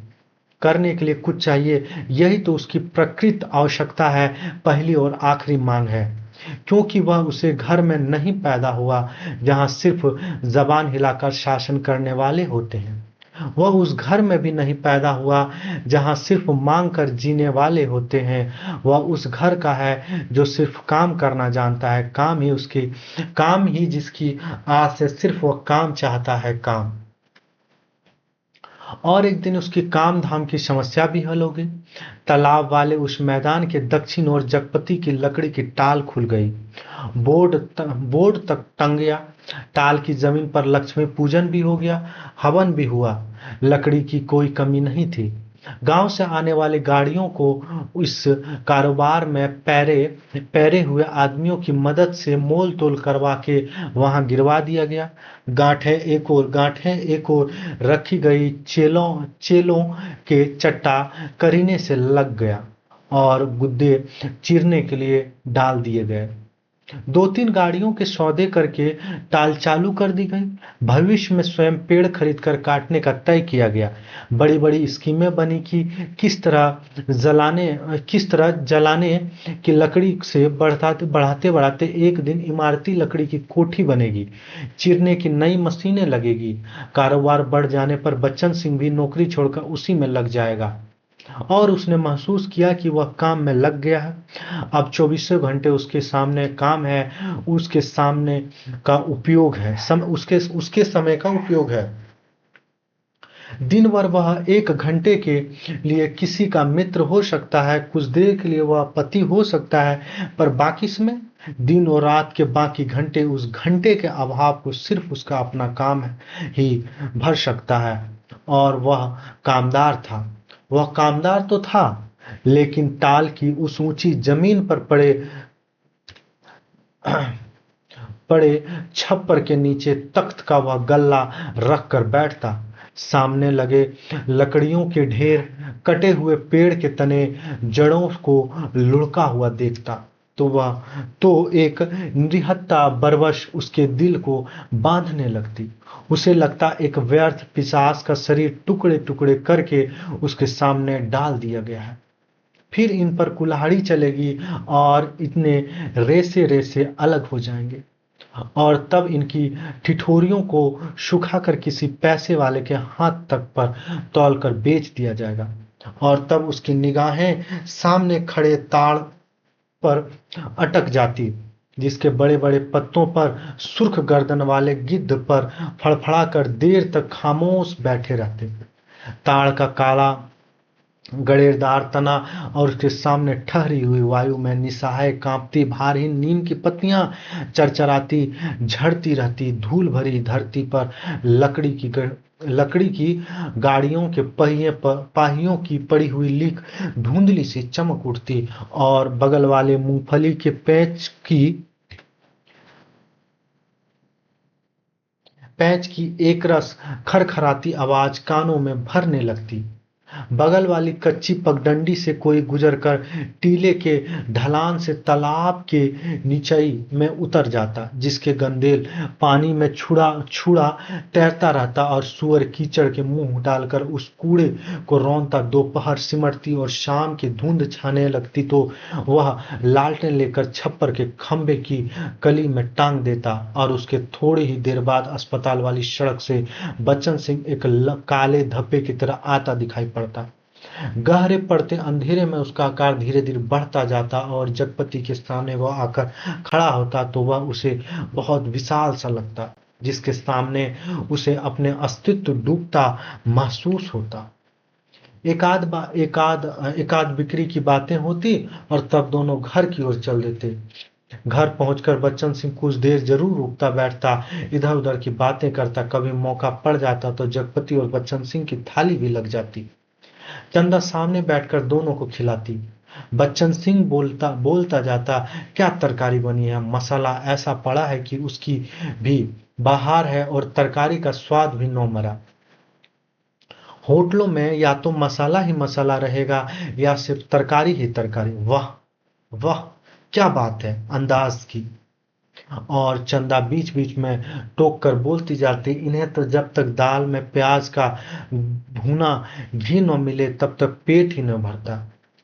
करने के लिए कुछ चाहिए। यही तो उसकी प्रकृत आवश्यकता है, पहली और आखिरी मांग है। क्योंकि वह उसे घर में नहीं पैदा हुआ जहां सिर्फ जबान हिलाकर शासन करने वाले होते हैं। वह उस घर में भी नहीं पैदा हुआ जहां सिर्फ मांग कर जीने वाले होते हैं। वह उस घर का है जो सिर्फ काम करना जानता है, काम ही जिसकी आस से सिर्फ वह काम चाहता है, काम। और एक दिन उसकी काम धाम की समस्या भी हल हो गई। तालाब वाले उस मैदान के दक्षिण ओर जगपति की लकड़ी की टाल खुल गई। बोर्ड तक टंग गया। टाल की जमीन पर लक्ष्मी पूजन भी हो गया, हवन भी हुआ। लकड़ी की कोई कमी नहीं थी। गांव से आने वाली गाड़ियों को इस कारोबार में पैरे हुए आदमियों की मदद से मोल तोल करवा के वहां गिरवा दिया गया। गांठें एक और रखी गई, चेलों के चट्टा करीने से लग गया और गुद्दे चीरने के लिए डाल दिए गए। दो तीन गाड़ियों के सौदे करके टाल चालू कर दी गई। भविष्य में स्वयं पेड़ खरीद कर काटने का तय किया गया। बड़ी बड़ी स्कीमें बनी कि किस तरह जलाने की लकड़ी से बढ़ाते बढ़ाते बढ़ाते एक दिन इमारती लकड़ी की कोठी बनेगी, चीरने की नई मशीनें लगेगी। कारोबार बढ़ जाने पर बच्चन सिंह भी नौकरी छोड़कर उसी में लग जाएगा और उसने महसूस किया कि वह काम में लग गया है। अब चौबीसों घंटे उसके सामने काम है, उसके सामने का उपयोग है, उसके समय का उपयोग है। दिन भर वह 1 घंटे के लिए किसी का मित्र हो सकता है, कुछ देर के लिए वह पति हो सकता है, पर बाकी समय, दिन और रात के बाकी घंटे, उस घंटे के अभाव को सिर्फ उसका अपना काम ही भर सकता है। और वह कामदार था। वह कामदार तो था, लेकिन टाल की उस ऊंची जमीन पर पड़े छप्पर के नीचे तख्त का वह गल्ला रख कर बैठता, सामने लगे लकड़ियों के ढेर, कटे हुए पेड़ के तने, जड़ों को लुढ़का हुआ देखता, तो एक निहत्ता बरबस उसके दिल को बांधने लगती। उसे लगता एक व्यर्थ पिशाच का शरीर टुकड़े टुकड़े करके उसके सामने डाल दिया गया है। फिर इन पर कुल्हाड़ी चलेगी और इतने रेसे रेसे अलग हो जाएंगे, और तब इनकी ठिठोरियों को सुखाकर किसी पैसे वाले के हाथ तक पर तौलकर बेच दिया जाएगा। और तब उसकी निगाहें सामने खड़े ताड़ पर अटक जाती, जिसके बड़े बड़े पत्तों पर सुर्ख गर्दन वाले गिद्ध पर फड़फड़ाकर देर तक खामोश बैठे रहते। ताड़ का काला गड़ेरदार तना और उसके सामने ठहरी हुई वायु में निसहाय कांपती भारहीन नीम की पत्तियां चरचराती झड़ती रहती। धूल भरी धरती पर लकड़ी की गाड़ियों के पाहियों की पड़ी हुई लीक धुंधली सी चमक उठती, और बगल वाले मूंगफली के पैच की एकरस खरखराती आवाज कानों में भरने लगती। बगल वाली कच्ची पगडंडी से कोई गुजरकर टीले के ढलान से तालाब के निचई में उतर जाता, जिसके गंदेल पानी में छुड़ा छुड़ा तैरता रहता, और सुअर कीचड़ के मुंह डालकर उस कूड़े को रौंदता। दोपहर सिमटती और शाम की धुंध छाने लगती तो वह लालटेन लेकर छप्पर के खंभे की कली में टांग देता, और उसके थोड़ी ही देर बाद अस्पताल वाली सड़क से बच्चन सिंह एक काले धब्बे की तरह आता दिखाई पड़ता। गहरे पड़ते अंधेरे में उसका आकार धीरे धीरे बढ़ता जाता, और जगपति के सामने वह आकर खड़ा होता तो वह उसे बहुत विशाल सा लगता, जिसके सामने उसे अपने अस्तित्व डूबता महसूस होता। एकाध बिक्री की बातें होती, और तब दोनों घर की ओर चल देते। घर पहुंचकर बच्चन सिंह कुछ देर जरूर रुकता बैठता, इधर उधर की बातें करता। कभी मौका पड़ जाता तो जगपति और बच्चन सिंह की थाली भी लग जाती। चंदा सामने बैठकर दोनों को खिलाती। बच्चन सिंह बोलता बोलता जाता, क्या तरकारी बनी है, मसाला ऐसा पड़ा है कि उसकी भी बाहर है, और तरकारी का स्वाद भी नौ मरा। होटलों में या तो मसाला ही मसाला रहेगा या सिर्फ तरकारी ही तरकारी। वाह वाह, क्या बात है अंदाज की। और चंदा बीच बीच में टोक कर बोलती जाती, इन्हें तो जब तक दाल में प्याज का भुना घी न मिले तब तक पेट ही न भरता।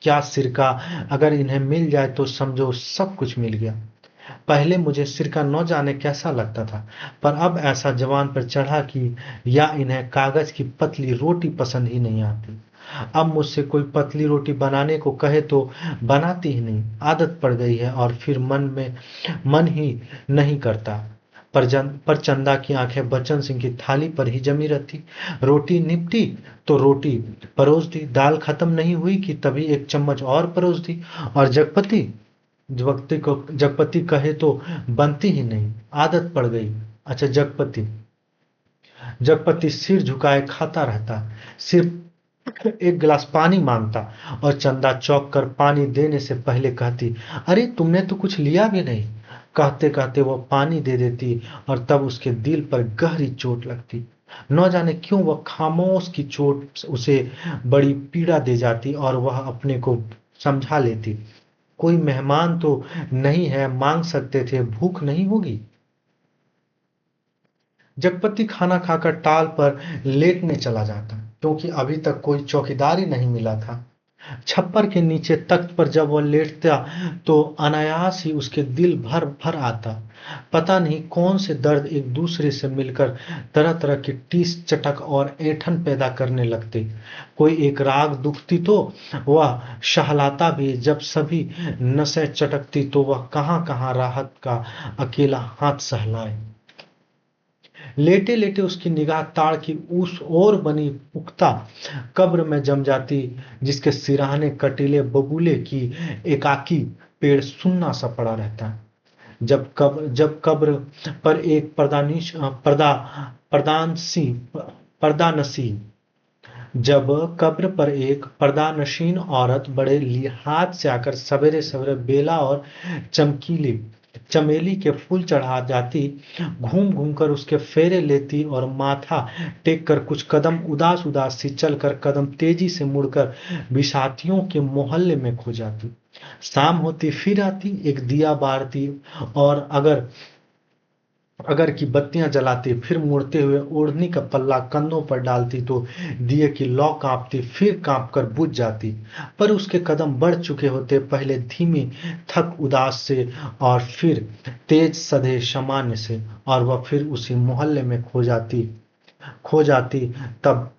क्या सिरका, अगर इन्हें मिल जाए तो समझो सब कुछ मिल गया। पहले मुझे सिरका न जाने कैसा लगता था, पर अब ऐसा जवान पर चढ़ा कि या इन्हें कागज की पतली रोटी पसंद ही नहीं आती। अब मुझसे कोई पतली रोटी बनाने को कहे तो बनाती ही नहीं, आदत पड़ गई है, और फिर मन ही नहीं करता। पर चंदा की आंखें बच्चन सिंह की थाली पर ही जमी रहती। रोटी निपटी तो रोटी परोस दी, दाल खत्म नहीं हुई कि तभी एक चम्मच और परोस दी, और जगपति कहे तो बनती ही नहीं, आदत पड़ गई। अच्छा, जगपति सिर झुकाए खाता रहता, सिर्फ एक गिलास पानी मांगता, और चंदा चौंक कर पानी देने से पहले कहती, अरे तुमने तो कुछ लिया भी नहीं। कहते कहते वो पानी दे देती, और तब उसके दिल पर गहरी चोट लगती। न जाने क्यों वह खामोश की चोट उसे बड़ी पीड़ा दे जाती, और वह अपने को समझा लेती, कोई मेहमान तो नहीं है, मांग सकते थे, भूख नहीं होगी। जगपति खाना खाकर टाल पर लेटने चला जाता, क्योंकि अभी तक कोई चौकीदार ही नहीं मिला था। छप्पर के नीचे तख्त पर जब वह लेटता तो अनायास ही उसके दिल भर भर आता। पता नहीं कौन से दर्द एक दूसरे से मिलकर तरह तरह की टीस चटक और ऐंठन पैदा करने लगते। कोई एक राग दुखती तो वह शहलाता भी, जब सभी नसें चटकती तो वह कहाँ कहाँ राहत का अकेला हाथ सहलाए। लेटे लेटे उसकी निगाह ताड़ की उस ओर बनी पुख्ता कब्र में जम जाती, जिसके सिरहाने कटीले बबूले की एकाकी पेड़ सुन्ना सा पड़ा रहता है। जब कब्र पर एक पर्दानसी जब कब्र पर एक पर्दानशीन औरत बड़े लिहाज से आकर सवेरे सवेरे बेला और चमकीली चमेली के फूल चढ़ा जाती, घूम घूम कर उसके फेरे लेती और माथा टेक कर कुछ कदम उदास उदास सी चलकर कदम तेजी से मुड़कर बिसातियों के मोहल्ले में खो जाती। शाम होती फिर आती, एक दिया बारती और अगर की बत्तियां जलाती, फिर मुड़ते हुए ओढ़नी का पल्ला कंधों पर डालती तो दिए की लौ कांपती, फिर कांप कर बुझ जाती। पर उसके कदम बढ़ चुके होते, पहले धीमी थक उदास से और फिर तेज सधे सामान्य से, और वह फिर उसी मोहल्ले में खो जाती। तब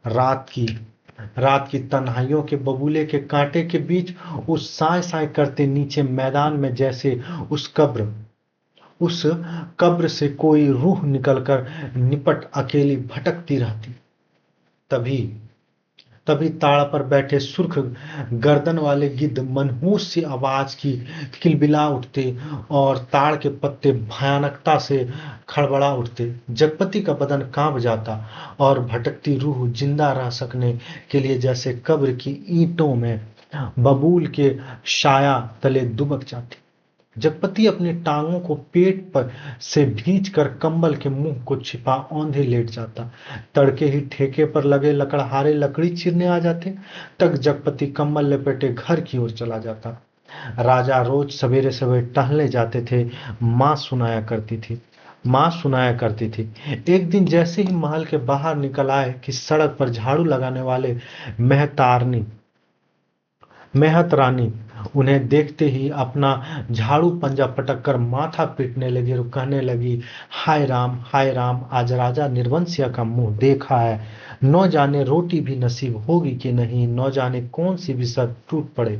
रात की तन्हाइयों के बबूले के कांटे के बीच उस साय साय करते नीचे मैदान में जैसे उस कब्र से कोई रूह निकलकर निपट अकेली भटकती रहती। तभी तभी ताड़ पर बैठे सुर्ख गर्दन वाले गिद्ध मनहूस सी आवाज की किलबिला उठते और ताड़ के पत्ते भयानकता से खड़बड़ा उठते। जगपति का बदन कांप जाता और भटकती रूह जिंदा रह सकने के लिए जैसे कब्र की ईंटों में बबूल के साया तले दुबक जाती। जगपति अपनी टांगों को पेट पर से भींच कर कंबल के मुंह को छिपा औंधे लेट जाता। तड़के ही ठेके पर लगे लकड़हारे लकड़ी चीरने आ जाते। तक जगपति कंबल लपेटे घर की ओर चला जाता। राजा रोज सवेरे सवेरे टहलने जाते थे। माँ सुनाया करती थी। एक दिन जैसे ही महल के बाहर निकल आए कि सड़क पर झाड़ू लगाने वाले मेहत रानी उन्हें देखते ही अपना झाड़ू पंजा पटक कर माथा पीटने लगी और कहने लगी, हाय राम, आज राजा निर्वंशिया का मुंह देखा है। न जाने रोटी भी नसीब होगी कि नहीं, न जाने कौन सी विषय टूट पड़े।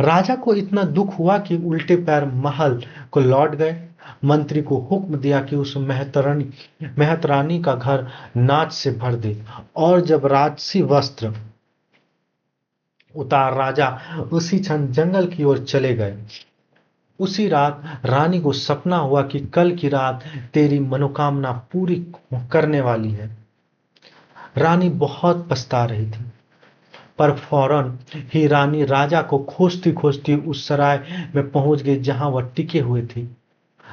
राजा को इतना दुख हुआ कि उल्टे पैर महल को लौट गए। मंत्री को हुक्म दिया कि उस मेहत रानी का घर नाच से भर दे, और जब राजसी वस्त्र उतार राजा उसी क्षण जंगल की ओर चले गए। उसी रात रानी को सपना हुआ कि कल की रात तेरी मनोकामना पूरी करने वाली है। रानी बहुत पछता रही थी, पर फौरन ही रानी राजा को खोजती खोजती उस सराय में पहुंच गई जहां वह टिके हुए थे।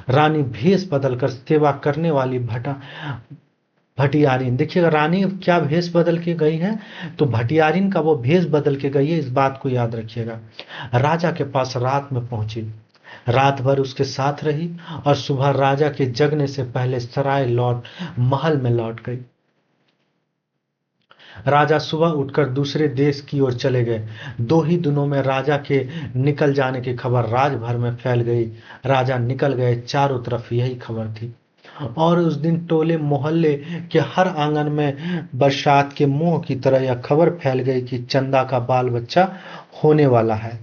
रानी भेष बदलकर सेवा करने वाली भटियारिन, देखिएगा रानी क्या भेष बदल के गई है, तो भटियारिन का वो भेष बदल के गई है, इस बात को याद रखिएगा। राजा के पास रात में पहुंची, रात भर उसके साथ रही और सुबह राजा के जगने से पहले महल में लौट गई। राजा सुबह उठकर दूसरे देश की ओर चले गए। 2 ही दिनों में राजा के निकल जाने की खबर राजभर में फैल गई। राजा निकल गए, चारों तरफ यही खबर थी। और उस दिन टोले मोहल्ले के हर आंगन में बरसात के मुंह की तरह यह खबर फैल गई कि चंदा का बाल बच्चा होने वाला है।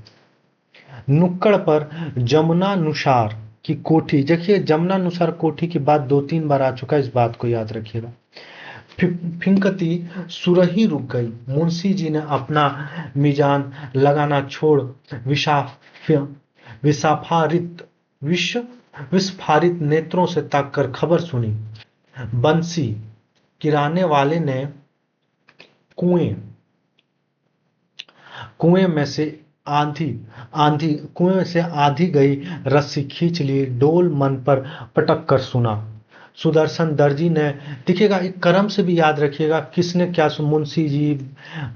नुक्कड़ पर जमुना नुसार की कोठी, देखिए जमुना नुसार कोठी की बात 2-3 बार आ चुका है, इस बात को याद रखिएगा। फिंकती सुरही रुक गई। मुंशी जी ने अपना मीजान लगाना छोड़ विस्फारित नेत्रों से ताककर खबर सुनी। बंसी किराने वाले ने कुएं में से आधी गई रस्सी खींच ली, डोल मन पर पटक कर सुना। सुदर्शन दर्जी ने, देखिएगा एक क्रम से भी याद रखिएगा किसने क्या, मुंशी जी,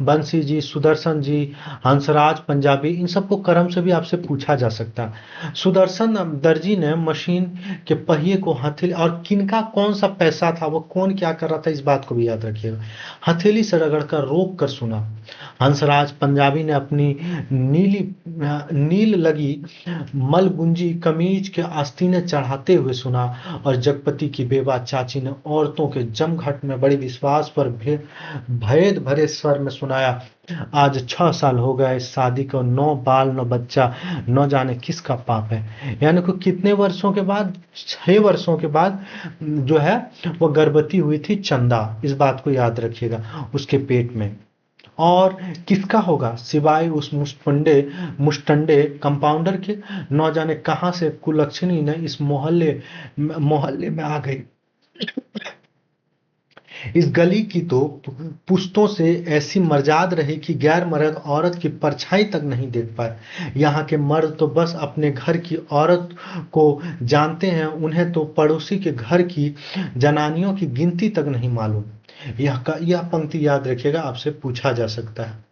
बंसी जी, सुदर्शन जी, हंसराज पंजाबी, इन सबको क्रम से भी आपसे पूछा जा सकता है। सुदर्शन दर्जी ने मशीन के पहिए को हथेली, और किनका कौन सा पैसा था, वो कौन क्या कर रहा था, इस बात को भी याद रखिएगा, हथेली से रगड़कर रोक कर सुना। हंसराज पंजाबी ने अपनी नील लगी मलगुंजी कमीज के आस्तीने चढ़ाते हुए सुना, और जगपति की बेवा चाची ने औरतों के जमघट में बड़े विश्वास पर भेद भरे स्वर में सुनाया, आज 6 साल हो गए इस शादी को, 9 बाल 9 बच्चा, न जाने किसका पाप है। यानी कि कितने वर्षों के बाद, 6 वर्षों के बाद जो है वो गर्भवती हुई थी चंदा, इस बात को याद रखिएगा, उसके पेट में। और किसका होगा सिवाय उस मुस्टंडे कंपाउंडर के। न जाने कहां से कुलक्षणी ने इस मोहल्ले में आ गई। इस गली की तो पुश्तों से ऐसी मर्जाद रही कि गैर मर्द औरत की परछाई तक नहीं देख पाए। यहाँ के मर्द तो बस अपने घर की औरत को जानते हैं, उन्हें तो पड़ोसी के घर की जनानियों की गिनती तक नहीं मालूम। यह पंक्ति याद रखिएगा, आपसे पूछा जा सकता है।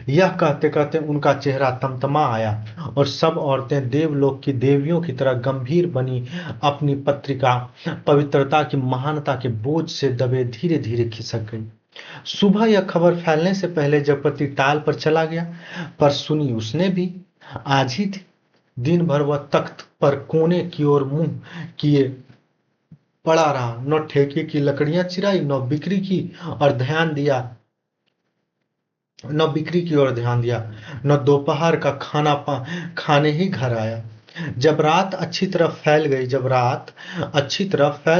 यह कहते कहते उनका चेहरा तमतमा आया और सब औरतें देवलोक की देवियों की तरह गंभीर बनी अपनी पत्रिका पवित्रता की महानता के बोझ से दबे धीरे धीरे खिसक गई। सुबह यह खबर फैलने से पहले जगपति टाल पर चला गया, पर सुनी उसने भी आज ही थी। दिन भर वह तख्त पर कोने की ओर मुंह किए पड़ा रहा, न ठेके की लकड़ियां चिराई, न बिक्री की ओर ध्यान दिया, न दोपहर का खाने ही घर आया। जब रात अच्छी तरह फैल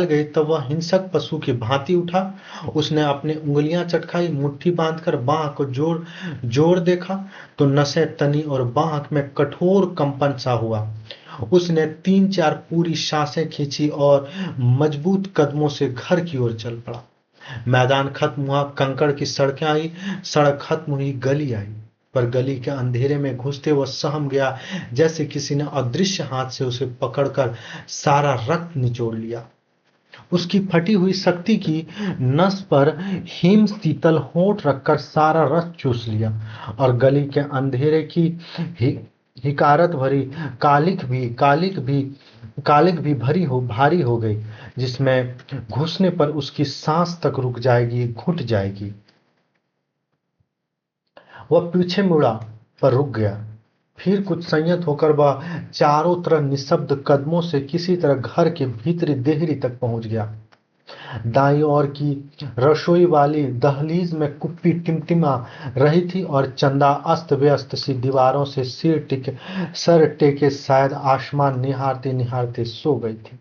गई तब वह हिंसक पशु की भांति उठा। उसने अपनी उंगलियां चटकाई, मुट्ठी बांधकर बांह को जोर देखा तो नसें तनी और बांह में कठोर कंपन सा हुआ। उसने 3-4 पूरी सांसें खींची और मजबूत कदमों से घर की ओर चल पड़ा। मैदान खत्म हुआ, कंकड़ की सड़कें आई, सड़क खत्म हुई, गली आई, पर गली के अंधेरे में घुसते वह सहम गया, जैसे किसी ने अदृश्य हाथ से उसे पकड़कर सारा रक्त निचोड़ लिया। उसकी फटी हुई शक्ति की नस पर हिम शीतल होंठ रखकर सारा रस चूस लिया और गली के अंधेरे की हिकारत भरी कालिक भी भारी हो गई, जिसमें घुसने पर उसकी सांस तक रुक जाएगी, घुट जाएगी। वह पीछे मुड़ा पर रुक गया। फिर कुछ संयत होकर वह चारों तरफ निशब्द कदमों से किसी तरह घर के भीतरी देहरी तक पहुंच गया। दाईं ओर की रसोई वाली दहलीज में कुप्पी टिमटिमा रही थी और चंदा अस्त व्यस्त सी दीवारों से सर टेके शायद आसमान निहारते निहारते सो गई थी।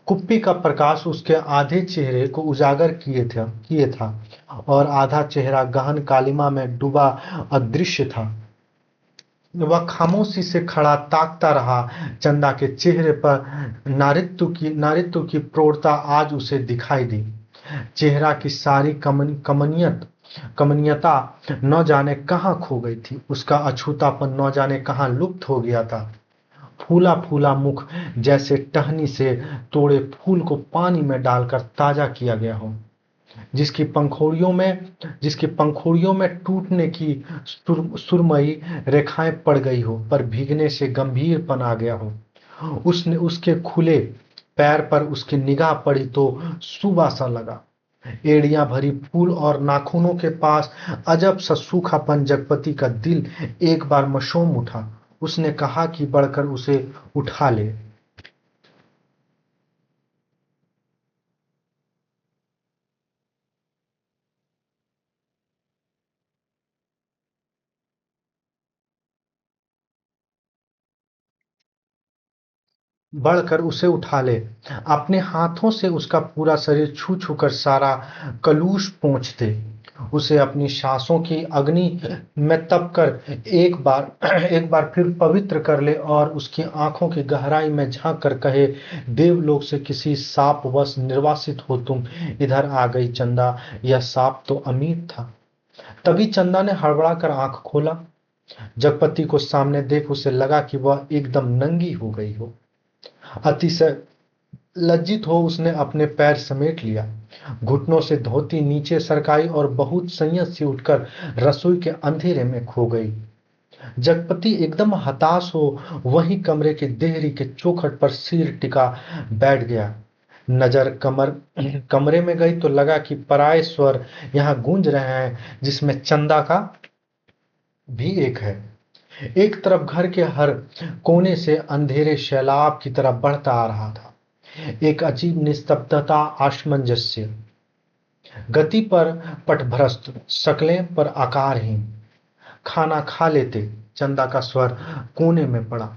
कुप्पी का प्रकाश उसके आधे चेहरे को उजागर किए था और आधा चेहरा गहन कालिमा में डूबा अदृश्य था। वह खामोशी से खड़ा ताकता रहा। चंदा के चेहरे पर नारित्व की प्रौढ़ता आज उसे दिखाई दी। चेहरा की सारी कमनीयता न जाने कहां खो गई थी, उसका अछूतापन न जाने कहां लुप्त हो गया था। फूला फूला मुख जैसे टहनी से तोड़े फूल को पानी में डालकर ताजा किया गया हो, जिसकी पंखुड़ियों में टूटने की सुरमई रेखाएं पड़ गई हो, पर भीगने से गंभीरपन आ गया हो। उसके खुले पैर पर उसकी निगाह पड़ी तो सुबह सा लगा। एड़ियां भरी फूल और नाखूनों के पास अजब सा सूखापन। जगपति का दिल एक बार मशोम उठा। उसने कहा कि बढ़कर उसे उठा ले। बढ़कर उसे उठा ले, अपने हाथों से उसका पूरा शरीर छू छू कर सारा कलूष पोंछ दे, उसे अपनी सांसों की अग्नि में तप कर एक बार फिर पवित्र कर ले और उसकी आंखों की गहराई में झांक कर कहे, देवलोक से किसी शापवश निर्वासित हो तुम इधर आ गई चंदा, यह शाप तो अमीर था। तभी चंदा ने हड़बड़ा कर आंख खोला। जगपति को सामने देख उसे लगा कि वह एकदम नंगी हो गई हो। अतिशय लज्जित हो उसने अपने पैर समेट लिया, घुटनों से धोती नीचे सरकाई और बहुत संयत से उठकर रसोई के अंधेरे में खो गई। जगपति एकदम हताश हो वहीं कमरे के देहरी के चौखट पर सिर टिका बैठ गया। नजर कमरे में गई तो लगा कि पराये स्वर यहाँ गूंज रहे हैं, जिसमें चंदा का भी एक है। एक तरफ घर के हर कोने से अंधेरे सैलाब की तरह बढ़ता आ रहा था, एक अजीब निस्तब्धता, असमंजस्य, गति पर पटभ्रष्ट, शक्लें पर आकारहीन। खाना खा लेते, चंदा का स्वर कोने में पड़ा।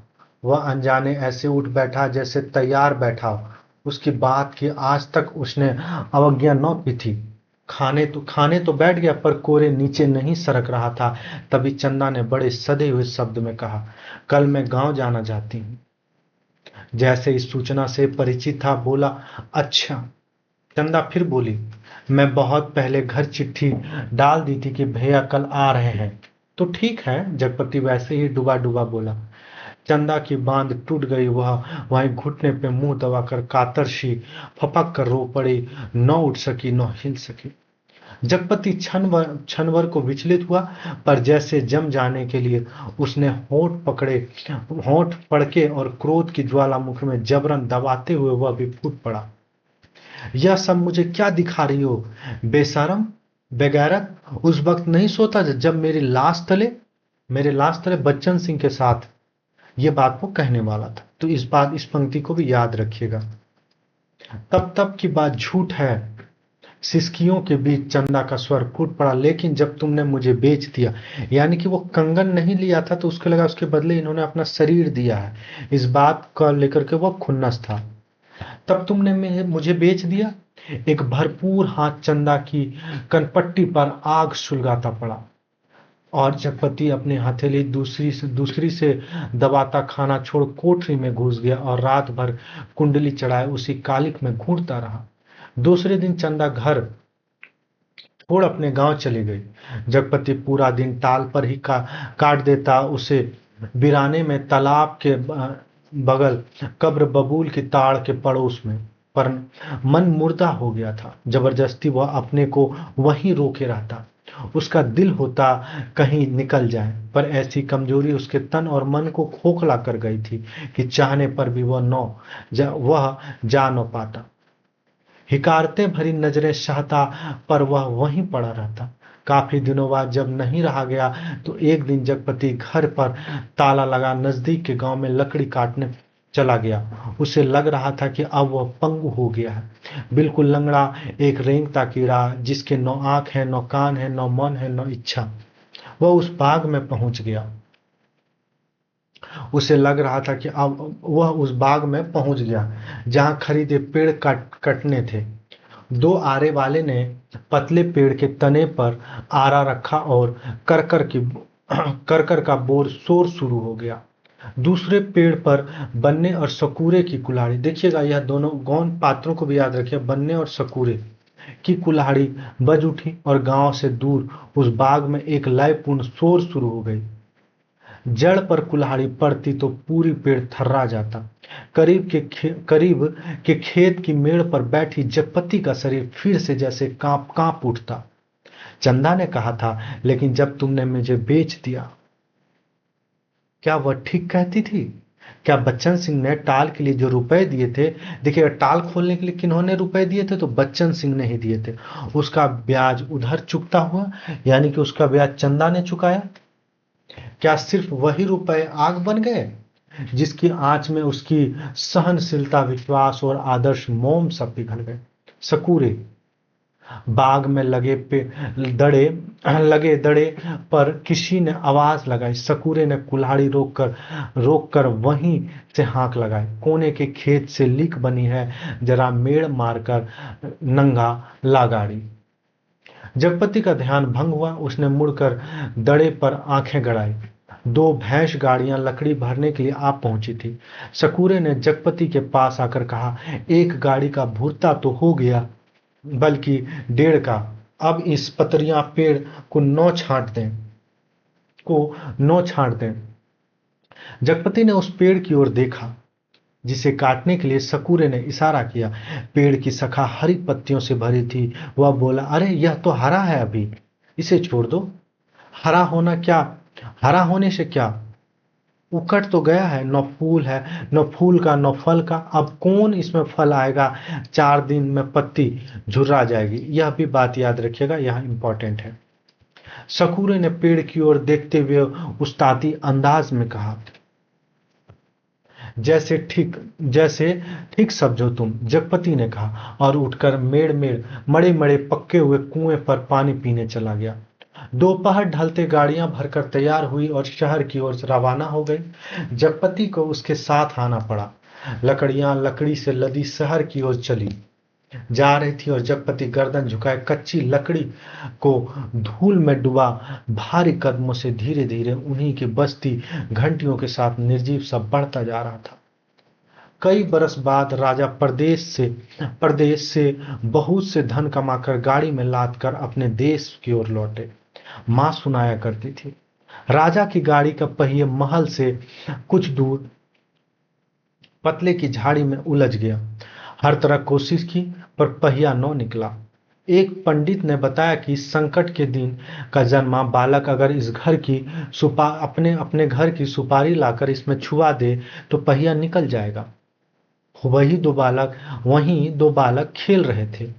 वह अनजाने ऐसे उठ बैठा जैसे तैयार बैठा हो, उसकी बात की आज तक उसने अवज्ञा न की थी। खाने तो बैठ गया, पर कोरे नीचे नहीं सरक रहा था। तभी चंदा ने बड़े सधे हुए शब्द में कहा, कल मैं गांव जाना चाहती हूँ। जैसे इस सूचना से परिचित था, बोला, अच्छा। चंदा फिर बोली, मैं बहुत पहले घर चिट्ठी डाल दी थी कि भैया कल आ रहे हैं। तो ठीक है, जगपति वैसे ही डूबा डूबा बोला। चंदा की बांध टूट गई। वह वहीं घुटने पे मुंह दबाकर कातर सी फपक कर रो पड़ी। न उठ सकी न हिल सकी। जगपति क्षण भर को विचलित हुआ, पर जैसे जम जाने के लिए उसने होंठ पड़के और क्रोध की ज्वाला मुख में जबरन दबाते हुए वह भी फूट पड़ा। यह सब मुझे क्या दिखा रही हो, बेशरम, बेगैरत। उस वक्त नहीं सोता जब मेरे लाश तले बच्चन सिंह के साथ। ये बात वो कहने वाला था, तो इस पंक्ति को भी याद रखिएगा। तब की बात झूठ है। सिसकियों के बीच चंदा का स्वर फूट पड़ा, लेकिन जब तुमने मुझे बेच दिया, यानी कि वो कंगन नहीं लिया था, तो उसके लगा उसके बदले इन्होंने अपना शरीर दिया है। इस बात को लेकर के वो खुन्नस था। तब तुमने मुझे बेच दिया। एक भरपूर हाथ चंदा की कनपट्टी पर आग सुलगाता पड़ा, और जगपति अपनी हथेली दूसरी से दबाता खाना छोड़ कोठरी में घुस गया और रात भर कुंडली चढ़ाए उसी कालिक में घूरता रहा। दूसरे दिन चंदा घर छोड़ अपने गांव चली गई। जगपति पूरा दिन टाल पर ही काट देता। उसे बिराने में तालाब के बगल कब्र बबूल की ताड़ के पड़ोस में, पर मन मुर्दा हो गया था। जबरदस्ती वह अपने को वहीं रोके रहता। उसका दिल होता कहीं निकल जाए, पर ऐसी कमजोरी उसके तन और मन को खोखला कर गई थी कि चाहने पर भी वह जा न पाता। हिकारते भरी नजरें सहता, पर वह वहीं पड़ा रहता। काफी दिनों बाद जब नहीं रहा गया, तो एक दिन जगपति घर पर ताला लगा नजदीक के गांव में लकड़ी काटने चला गया। उसे लग रहा था कि अब वह पंगु हो गया है, बिल्कुल लंगड़ा, एक रेंगता कीड़ा जिसके न आंख है, न कान है, न मन है, न इच्छा। वह उस बाग में पहुंच गया। उसे लग रहा था कि अब वह उस बाग में पहुंच गया जहां खरीदे पेड़ कटने थे। दो आरे वाले ने पतले पेड़ के तने पर आरा रखा और करकर का बोर शोर शुरू हो गया। दूसरे पेड़ पर बन्ने और सकूरे की कुल्हाड़ी, देखिएगा यह दोनों गौण पात्रों को भी याद रखिए, बन्ने और सकूरे की कुल्हाड़ी बज उठी और गांव से दूर उस बाग में एक लयपूर्ण शोर शुरू हो गई। जड़ पर कुल्हाड़ी पड़ती तो पूरी पेड़ थर्रा जाता। करीब के खेत की मेड़ पर बैठी जगपति का शरीर फिर से जैसे कांप कांप उठता। चंदा ने कहा था, लेकिन जब तुमने मुझे बेच दिया। क्या वह ठीक कहती थी? क्या बच्चन सिंह ने टाल के लिए जो रुपए दिए थे, देखिए टाल खोलने के लिए किन्होंने रुपए दिए थे, तो बच्चन सिंह ने ही दिए थे, उसका ब्याज उधर चुकता हुआ, यानी कि उसका ब्याज चंदा ने चुकाया। क्या सिर्फ वही रुपए आग बन गए जिसकी आंच में उसकी सहनशीलता, विश्वास और आदर्श मोम सब पिघल गए? सकूरे बाग में लगे दड़े पर किसी ने आवाज लगाई। सकूरे ने कुल्हाड़ी रोक कर वहीं से हाँक लगाई। कोने के खेत से लीक बनी है, जरा मेड़ मारकर नंगा ला गाड़ी। जगपति का ध्यान भंग हुआ। उसने मुड़कर दड़े पर आंखें गड़ाई। दो भैंस गाड़ियां लकड़ी भरने के लिए आ पहुंची थी। सकूरे ने जगपति के पास आकर कहा, एक गाड़ी का भुर्ता तो हो गया, बल्कि 1.5 का। अब इस पतरियां पेड़ को नौ छांट दें। जगपति ने उस पेड़ की ओर देखा जिसे काटने के लिए सकूरे ने इशारा किया। पेड़ की शाखा हरी पत्तियों से भरी थी। वह बोला, अरे यह तो हरा है, अभी इसे छोड़ दो। हरा होने से क्या, उकट तो गया है, न फूल है, न फूल का न फल का। अब कौन इसमें फल आएगा? 4 दिन में पत्ती झुर्रा जाएगी। यह भी बात याद रखिएगा, यह इंपॉर्टेंट है। सकूरे ने पेड़ की ओर देखते हुए उस्तादी अंदाज में कहा, जैसे ठीक समझो तुम। जगपति ने कहा और उठकर मड़े मड़े पक्के हुए कुएं पर पानी पीने चला गया। दोपहर ढलते गाड़ियां भरकर तैयार हुई और शहर की ओर रवाना हो गई। जगपति को उसके साथ आना पड़ा। लकड़ियां लकड़ी से लदी शहर की ओर चली जा रही थी और जगपति गर्दन झुकाए कच्ची लकड़ी को धूल में डुबा भारी कदमों से धीरे धीरे उन्हीं की बजती घंटियों के साथ निर्जीव सा बढ़ता जा रहा था। कई बरस बाद राजा प्रदेश से बहुत से धन कमाकर गाड़ी में लाद कर अपने देश की ओर लौटे। मां सुनाया करती थी, राजा की गाड़ी का पहिए महल से कुछ दूर पतले की झाड़ी में उलझ गया। हर तरह कोशिश की पर पहिया न निकला। एक पंडित ने बताया कि संकट के दिन का जन्मा बालक अगर इस घर की अपने घर की सुपारी लाकर इसमें छुआ दे तो पहिया निकल जाएगा। वहीं दो बालक खेल रहे थे।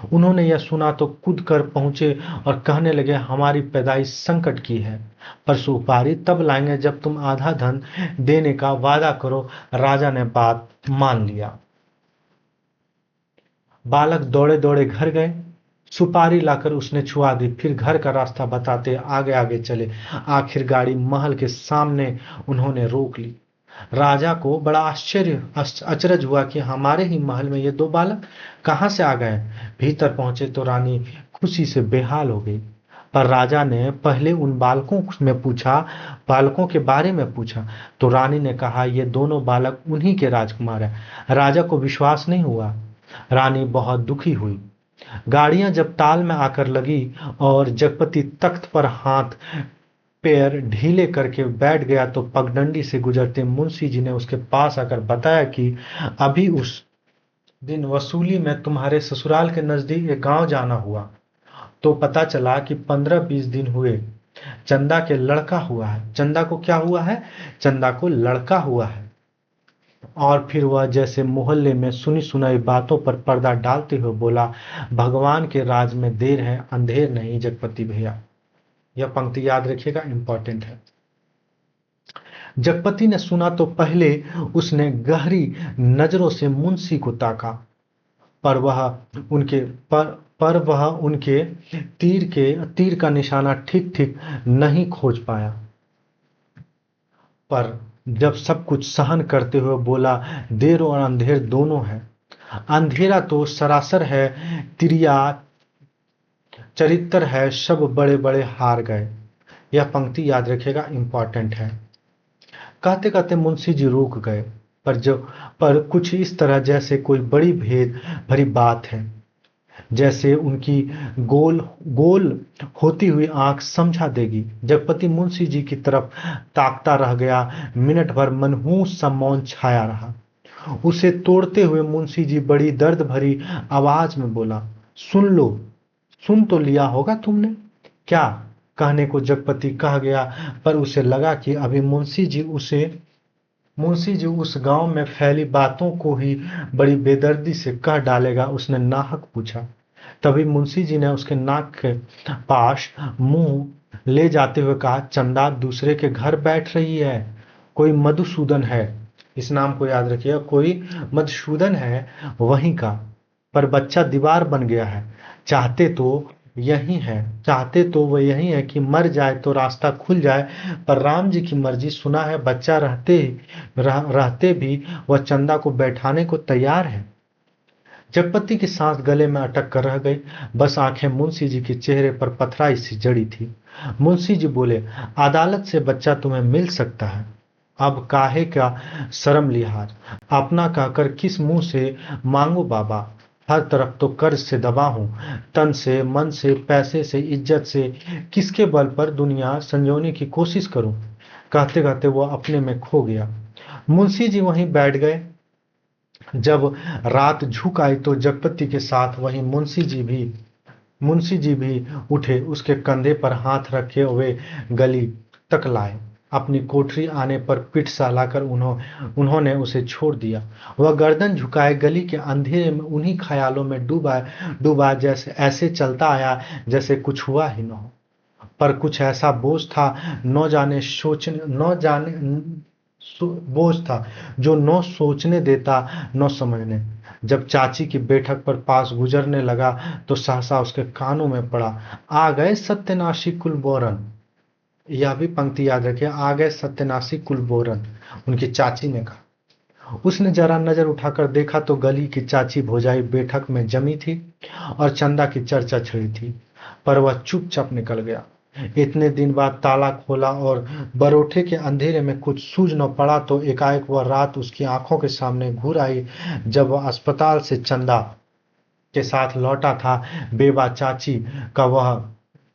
उन्होंने यह सुना तो कूद कर पहुंचे और कहने लगे, हमारी पैदाइश संकट की है, पर सुपारी तब लाएंगे जब तुम आधा धन देने का वादा करो। राजा ने बात मान लिया। बालक दौड़े दौड़े घर गए। सुपारी लाकर उसने छुआ दी, फिर घर का रास्ता बताते आगे आगे चले। आखिर गाड़ी महल के सामने उन्होंने रोक ली। राजा को बड़ा अचरज हुआ कि हमारे ही महल में ये दो बालक कहां से आ गए। भीतर पहुंचे तो रानी खुशी से बेहाल हो गई। पर राजा ने पहले उन बालकों के बारे में पूछा तो रानी ने कहा, ये दोनों बालक उन्हीं के राजकुमार हैं। राजा को विश्वास नहीं हुआ। रानी बहुत दुखी हुई। गाड़ियां जब ताल में आकर लगी और जगपति तख्त पर हाथ पैर ढीले करके बैठ गया तो पगडंडी से गुजरते मुंशी जी ने उसके पास आकर बताया कि अभी उस दिन वसूली में तुम्हारे ससुराल के नजदीक एक गांव जाना हुआ तो पता चला कि 15-20 दिन हुए चंदा के लड़का हुआ है। चंदा को क्या हुआ है? चंदा को लड़का हुआ है। और फिर वह जैसे मोहल्ले में सुनी सुनाई बातों पर पर्दा डालते हुए बोला, भगवान के राज में देर है, अंधेर नहीं जगपति भैया। यह पंक्ति याद रखिएगा, इंपॉर्टेंट है। जगपति ने सुना तो पहले उसने गहरी नजरों से मुंशी को ताका, पर वह उनके तीर का निशाना ठीक ठीक नहीं खोज पाया। पर जब सब कुछ सहन करते हुए बोला, देर और अंधेर दोनों है। अंधेरा तो सरासर है, तिरिया चरित्र है, सब बड़े बड़े हार गए। यह पंक्ति याद रखिएगा, इंपॉर्टेंट है। कहते कहते मुंशी जी रुक गए, पर कुछ इस तरह जैसे कोई बड़ी भेद भरी बात है, जैसे उनकी गोल होती हुई आंख समझा देगी। जगपति मुंशी जी की तरफ ताकता रह गया। मिनट भर मनहूस सा मौन छाया रहा। उसे तोड़ते हुए मुंशी जी बड़ी दर्द भरी आवाज में बोला, सुन लो, सुन तो लिया होगा तुमने। क्या कहने को जगपति कह गया, पर उसे लगा कि अभी मुंशी जी उस गांव में फैली बातों को ही बड़ी बेदर्दी से कह डालेगा। उसने नाहक पूछा। तभी मुंशी जी ने उसके नाक के पास मुंह ले जाते हुए कहा, चंदा दूसरे के घर बैठ रही है, कोई मधुसूदन है, इस नाम को याद रखिएगा, कोई मधुसूदन है वहीं का, पर बच्चा दीवार बन गया है। चाहते तो वो यही है कि मर जाए तो रास्ता खुल जाए, पर राम जी की मर्जी। सुना है बच्चा रहते भी वह चंदा को बैठाने को तैयार है। जगपति की सांस गले में अटक कर रह गई। बस आंखें मुंशी जी के चेहरे पर पथराई सी जड़ी थी। मुंशी जी बोले, अदालत से बच्चा तुम्हें मिल सकता है, अब काहे का शर्म लिहाज, अपना कहकर किस मुंह से मांगो बाबा। हर तरफ तो कर्ज से दबा हूं, तन से, मन से, पैसे से, इज्जत से, किसके बल पर दुनिया संजोने की कोशिश करूं। कहते कहते वो अपने में खो गया। मुंशी जी वहीं बैठ गए। जब रात झुक आई तो जगपति के साथ वहीं मुंशी जी भी उठे। उसके कंधे पर हाथ रखे हुए गली तक लाए। अपनी कोठरी आने पर पीठ सहलाकर उन्होंने उसे छोड़ दिया। वह गर्दन झुकाए गली के अंधेरे में उन्हीं ख्यालों में डूबा जैसे ऐसे चलता आया जैसे कुछ हुआ ही न हो। पर कुछ ऐसा बोझ था न जाने सोचने न जाने बोझ था जो न सोचने देता न समझने। जब चाची की बैठक पर पास गुजरने लगा तो सहसा उसके कानों में पड़ा, आ गए सत्यनाशी कुलबोरन। यह भी पंक्ति याद रखिए, आ गए सत्यनाशी कुलबोरन, उनकी चाची ने कहा। उसने जरा नजर उठाकर देखा तो गली की चाची भौजाई बैठक में जमी थी और चंदा की चर्चा छिड़ी थी, पर वह चुपचाप निकल गया। इतने दिन बाद ताला खोला और बरोठे के अंधेरे में कुछ सूझ न पड़ा तो एकाएक वह रात उसकी आंखों के सामने घूर आई जब वह अस्पताल से चंदा के साथ लौटा था। बेबा चाची का वह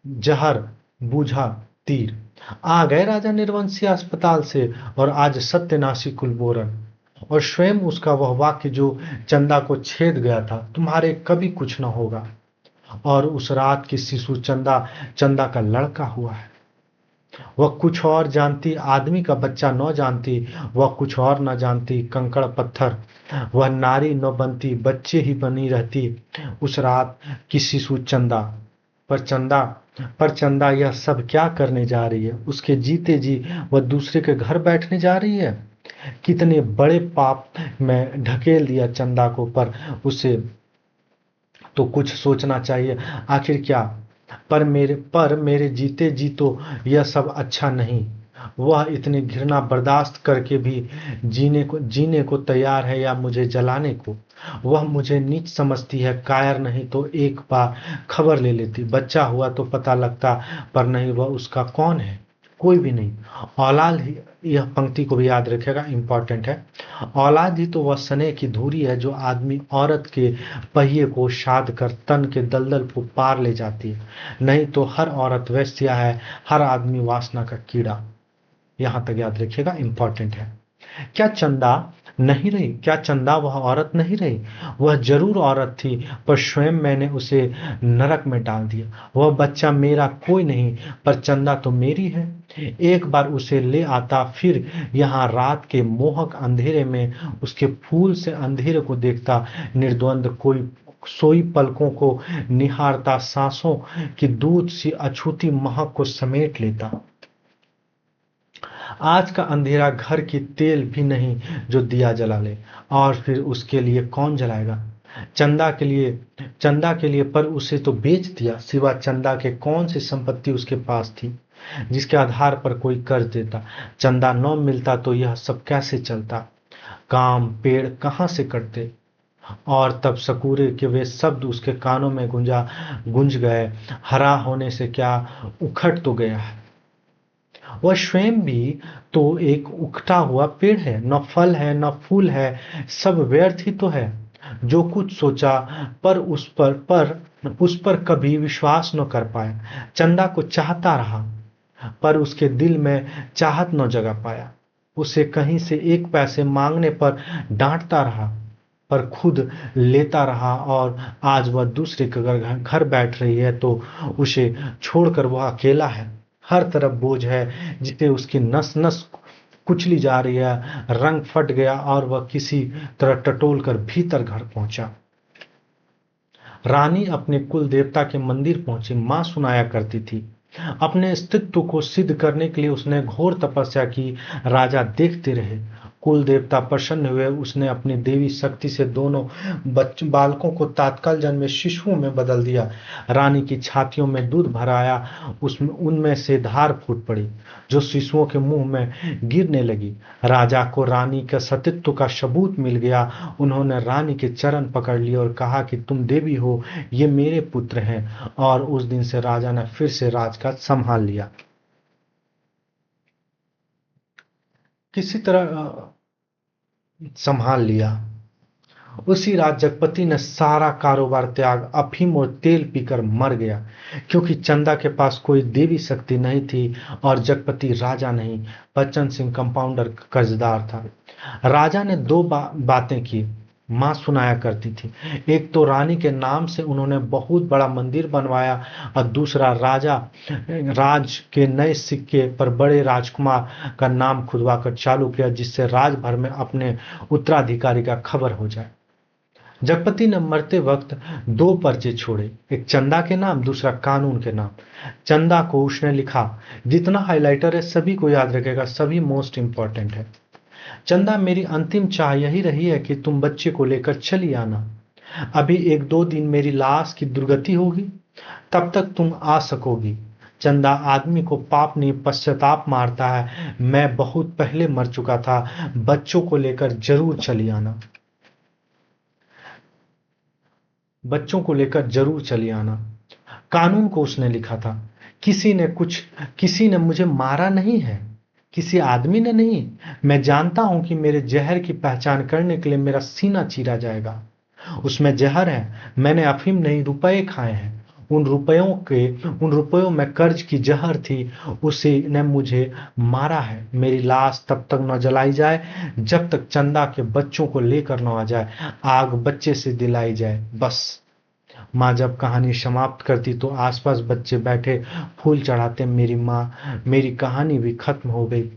जहर बूझा तीर। आ गए राजा निर्वंशी अस्पताल से और आज सत्यनाशी कुलबोरन। और स्वयं उसका वह वाक्य जो चंदा को छेद गया था, तुम्हारे कभी कुछ न होगा। और उस रात की शिशु चंदा चंदा का लड़का हुआ है। वह कुछ और जानती, आदमी का बच्चा न जानती, वह कुछ और न जानती, कंकड़ पत्थर। वह नारी न बनती, बच्चे ही बनी रहती उस रात की शिशु चंदा। पर चंदा पर चंदा यह सब क्या करने जा रही है? उसके जीते जी वह दूसरे के घर बैठने जा रही है। कितने बड़े पाप में ढकेल दिया चंदा को, पर उसे तो कुछ सोचना चाहिए। आखिर क्या? पर मेरे जीते जी तो यह सब अच्छा नहीं। वह इतनी घृणा बर्दाश्त करके भी जीने को तैयार है, या मुझे जलाने को। वह मुझे नीच समझती है, कायर नहीं तो एक बार खबर ले लेती। बच्चा हुआ तो पता लगता, पर नहीं, वह उसका कौन है? कोई भी नहीं। औलाद ही, यह पंक्ति को भी याद रखेगा, इंपॉर्टेंट है। औलाद ही तो वह स्नेह की धुरी है जो आदमी औरत के पहिए को शाद कर तन के दलदल को पार ले जाती है। नहीं तो हर औरत वैश्या है, हर आदमी वासना का कीड़ा। यहां तक याद रखिएगा, इंपॉर्टेंट है। क्या चंदा नहीं रही? क्या चंदा वह औरत नहीं रही? वह जरूर औरत थी, पर स्वयं मैंने उसे नरक में डाल दिया। वह बच्चा मेरा कोई नहीं, पर चंदा तो मेरी है। एक बार उसे ले आता, फिर यहाँ रात के मोहक अंधेरे में उसके फूल से अंधेरे को देखता, निर्द्वंद कोई सोई पलकों को निहारता, सांसों की दूध सी अछूती महक को समेट लेता। आज का अंधेरा घर की तेल भी नहीं जो दिया जला ले, और फिर उसके लिए कौन जलाएगा? चंदा के लिए पर उसे तो बेच दिया। सिवा चंदा के कौन सी संपत्ति उसके पास थी जिसके आधार पर कोई कर्ज देता? चंदा न मिलता तो यह सब कैसे चलता? काम पेड़ कहाँ से कटते? और तब सकूरे के वे शब्द उसके कानों में गूंज गए, हरा होने से क्या उखड़ तो गया है। वह स्वयं भी तो एक उखटा हुआ पेड़ है, न फल है न फूल है, सब व्यर्थ ही तो है। जो कुछ सोचा पर उस पर कभी विश्वास न कर पाया। चंदा को चाहता रहा, पर उसके दिल में चाहत न जगा पाया। उसे कहीं से एक पैसे मांगने पर डांटता रहा, पर खुद लेता रहा। और आज वह दूसरे के घर बैठ रही है तो उसे छोड़कर वह अकेला है। हर तरफ बोझ है जिसे उसकी नस नस कुचली जा रही है। रंग फट गया और वह किसी तरह टटोल कर भीतर घर पहुंचा। रानी अपने कुल देवता के मंदिर पहुंची। मां सुनाया करती थी, अपने अस्तित्व को सिद्ध करने के लिए उसने घोर तपस्या की। राजा देखते रहे। कुल देवता प्रसन्न हुए। उसने अपनी देवी शक्ति से दोनों बालकों को तात्काल जन्म में शिशुओं में बदल दिया। रानी की छातियों में दूध भर आया, उसमें उनमें से धार फूट पड़ी जो शिशुओं के मुंह में गिरने लगी। राजा को रानी के सतीत्व का सबूत मिल गया। उन्होंने रानी के चरण पकड़ लिए और कहा कि तुम देवी हो, ये मेरे पुत्र हैं। और उस दिन से राजा ने फिर से राजकाज संभाल लिया। किसी तरह संभाल लिया। उसी रात जगपति ने सारा कारोबार त्याग अफीम और तेल पीकर मर गया, क्योंकि चंदा के पास कोई देवी शक्ति नहीं थी और जगपति राजा नहीं, बच्चन सिंह कंपाउंडर कर्जदार था। राजा ने दो बातें की, मां सुनाया करती थी। एक तो रानी के नाम से उन्होंने बहुत बड़ा मंदिर बनवाया, और दूसरा राज के नए सिक्के पर बड़े राजकुमार का नाम खुदवाकर चालू किया, जिससे राज भर में अपने उत्तराधिकारी का खबर हो जाए। जगपति ने मरते वक्त दो पर्चे छोड़े, एक चंदा के नाम, दूसरा कानून के नाम। चंदा को उसने लिखा, जितना हाइलाइटर है सभी को याद रखेगा, सभी मोस्ट इंपॉर्टेंट है। चंदा, मेरी अंतिम चाह यही रही है कि तुम बच्चे को लेकर चली आना। अभी 1-2 दिन मेरी लाश की दुर्गति होगी, तब तक तुम आ सकोगी। चंदा, आदमी को पाप नहीं पश्चाताप मारता है। मैं बहुत पहले मर चुका था, बच्चों को लेकर जरूर चली आना। बच्चों को लेकर जरूर चली आना। कानून को उसने लिखा था, किसी ने मुझे मारा नहीं है, किसी आदमी ने नहीं। मैं जानता हूं कि मेरे जहर की पहचान करने के लिए मेरा सीना चीरा जाएगा। उसमें जहर है, मैंने अफीम नहीं रुपए खाए हैं। उन रुपयों में कर्ज की जहर थी, उसी ने मुझे मारा है। मेरी लाश तब तक न जलाई जाए जब तक चंदा के बच्चों को लेकर न आ जाए, आग बच्चे से दिलाई जाए। बस। माँ जब कहानी समाप्त करती तो आसपास बच्चे बैठे फूल चढ़ाते। मेरी कहानी भी खत्म हो गई,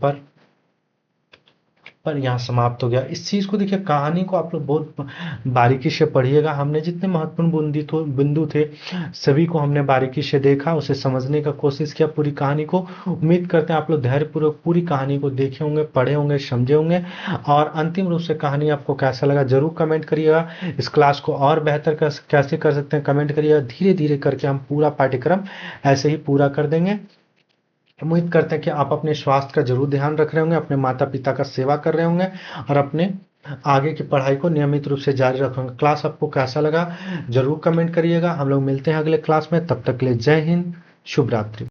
पर यहाँ समाप्त हो गया। इस चीज को देखिए, कहानी को आप लोग बहुत बारीकी से पढ़िएगा। हमने जितने महत्वपूर्ण बिंदु थे सभी को हमने बारीकी से देखा, उसे समझने का कोशिश किया, पूरी कहानी को। उम्मीद करते हैं आप लोग धैर्यपूर्वक पूरी कहानी को देखे होंगे, पढ़े होंगे, समझे होंगे। और अंतिम रूप से कहानी आपको कैसा लगा जरूर कमेंट करिएगा। इस क्लास को और बेहतर कैसे कर सकते हैं कमेंट करिएगा। धीरे धीरे करके हम पूरा पाठ्यक्रम ऐसे ही पूरा कर देंगे। उम्मीद करते हैं कि आप अपने स्वास्थ्य का जरूर ध्यान रख रहे होंगे, अपने माता पिता का सेवा कर रहे होंगे और अपने आगे की पढ़ाई को नियमित रूप से जारी रखेंगे। क्लास आपको कैसा लगा जरूर कमेंट करिएगा। हम लोग मिलते हैं अगले क्लास में, तब तक के लिए जय हिंद, शुभ रात्रि।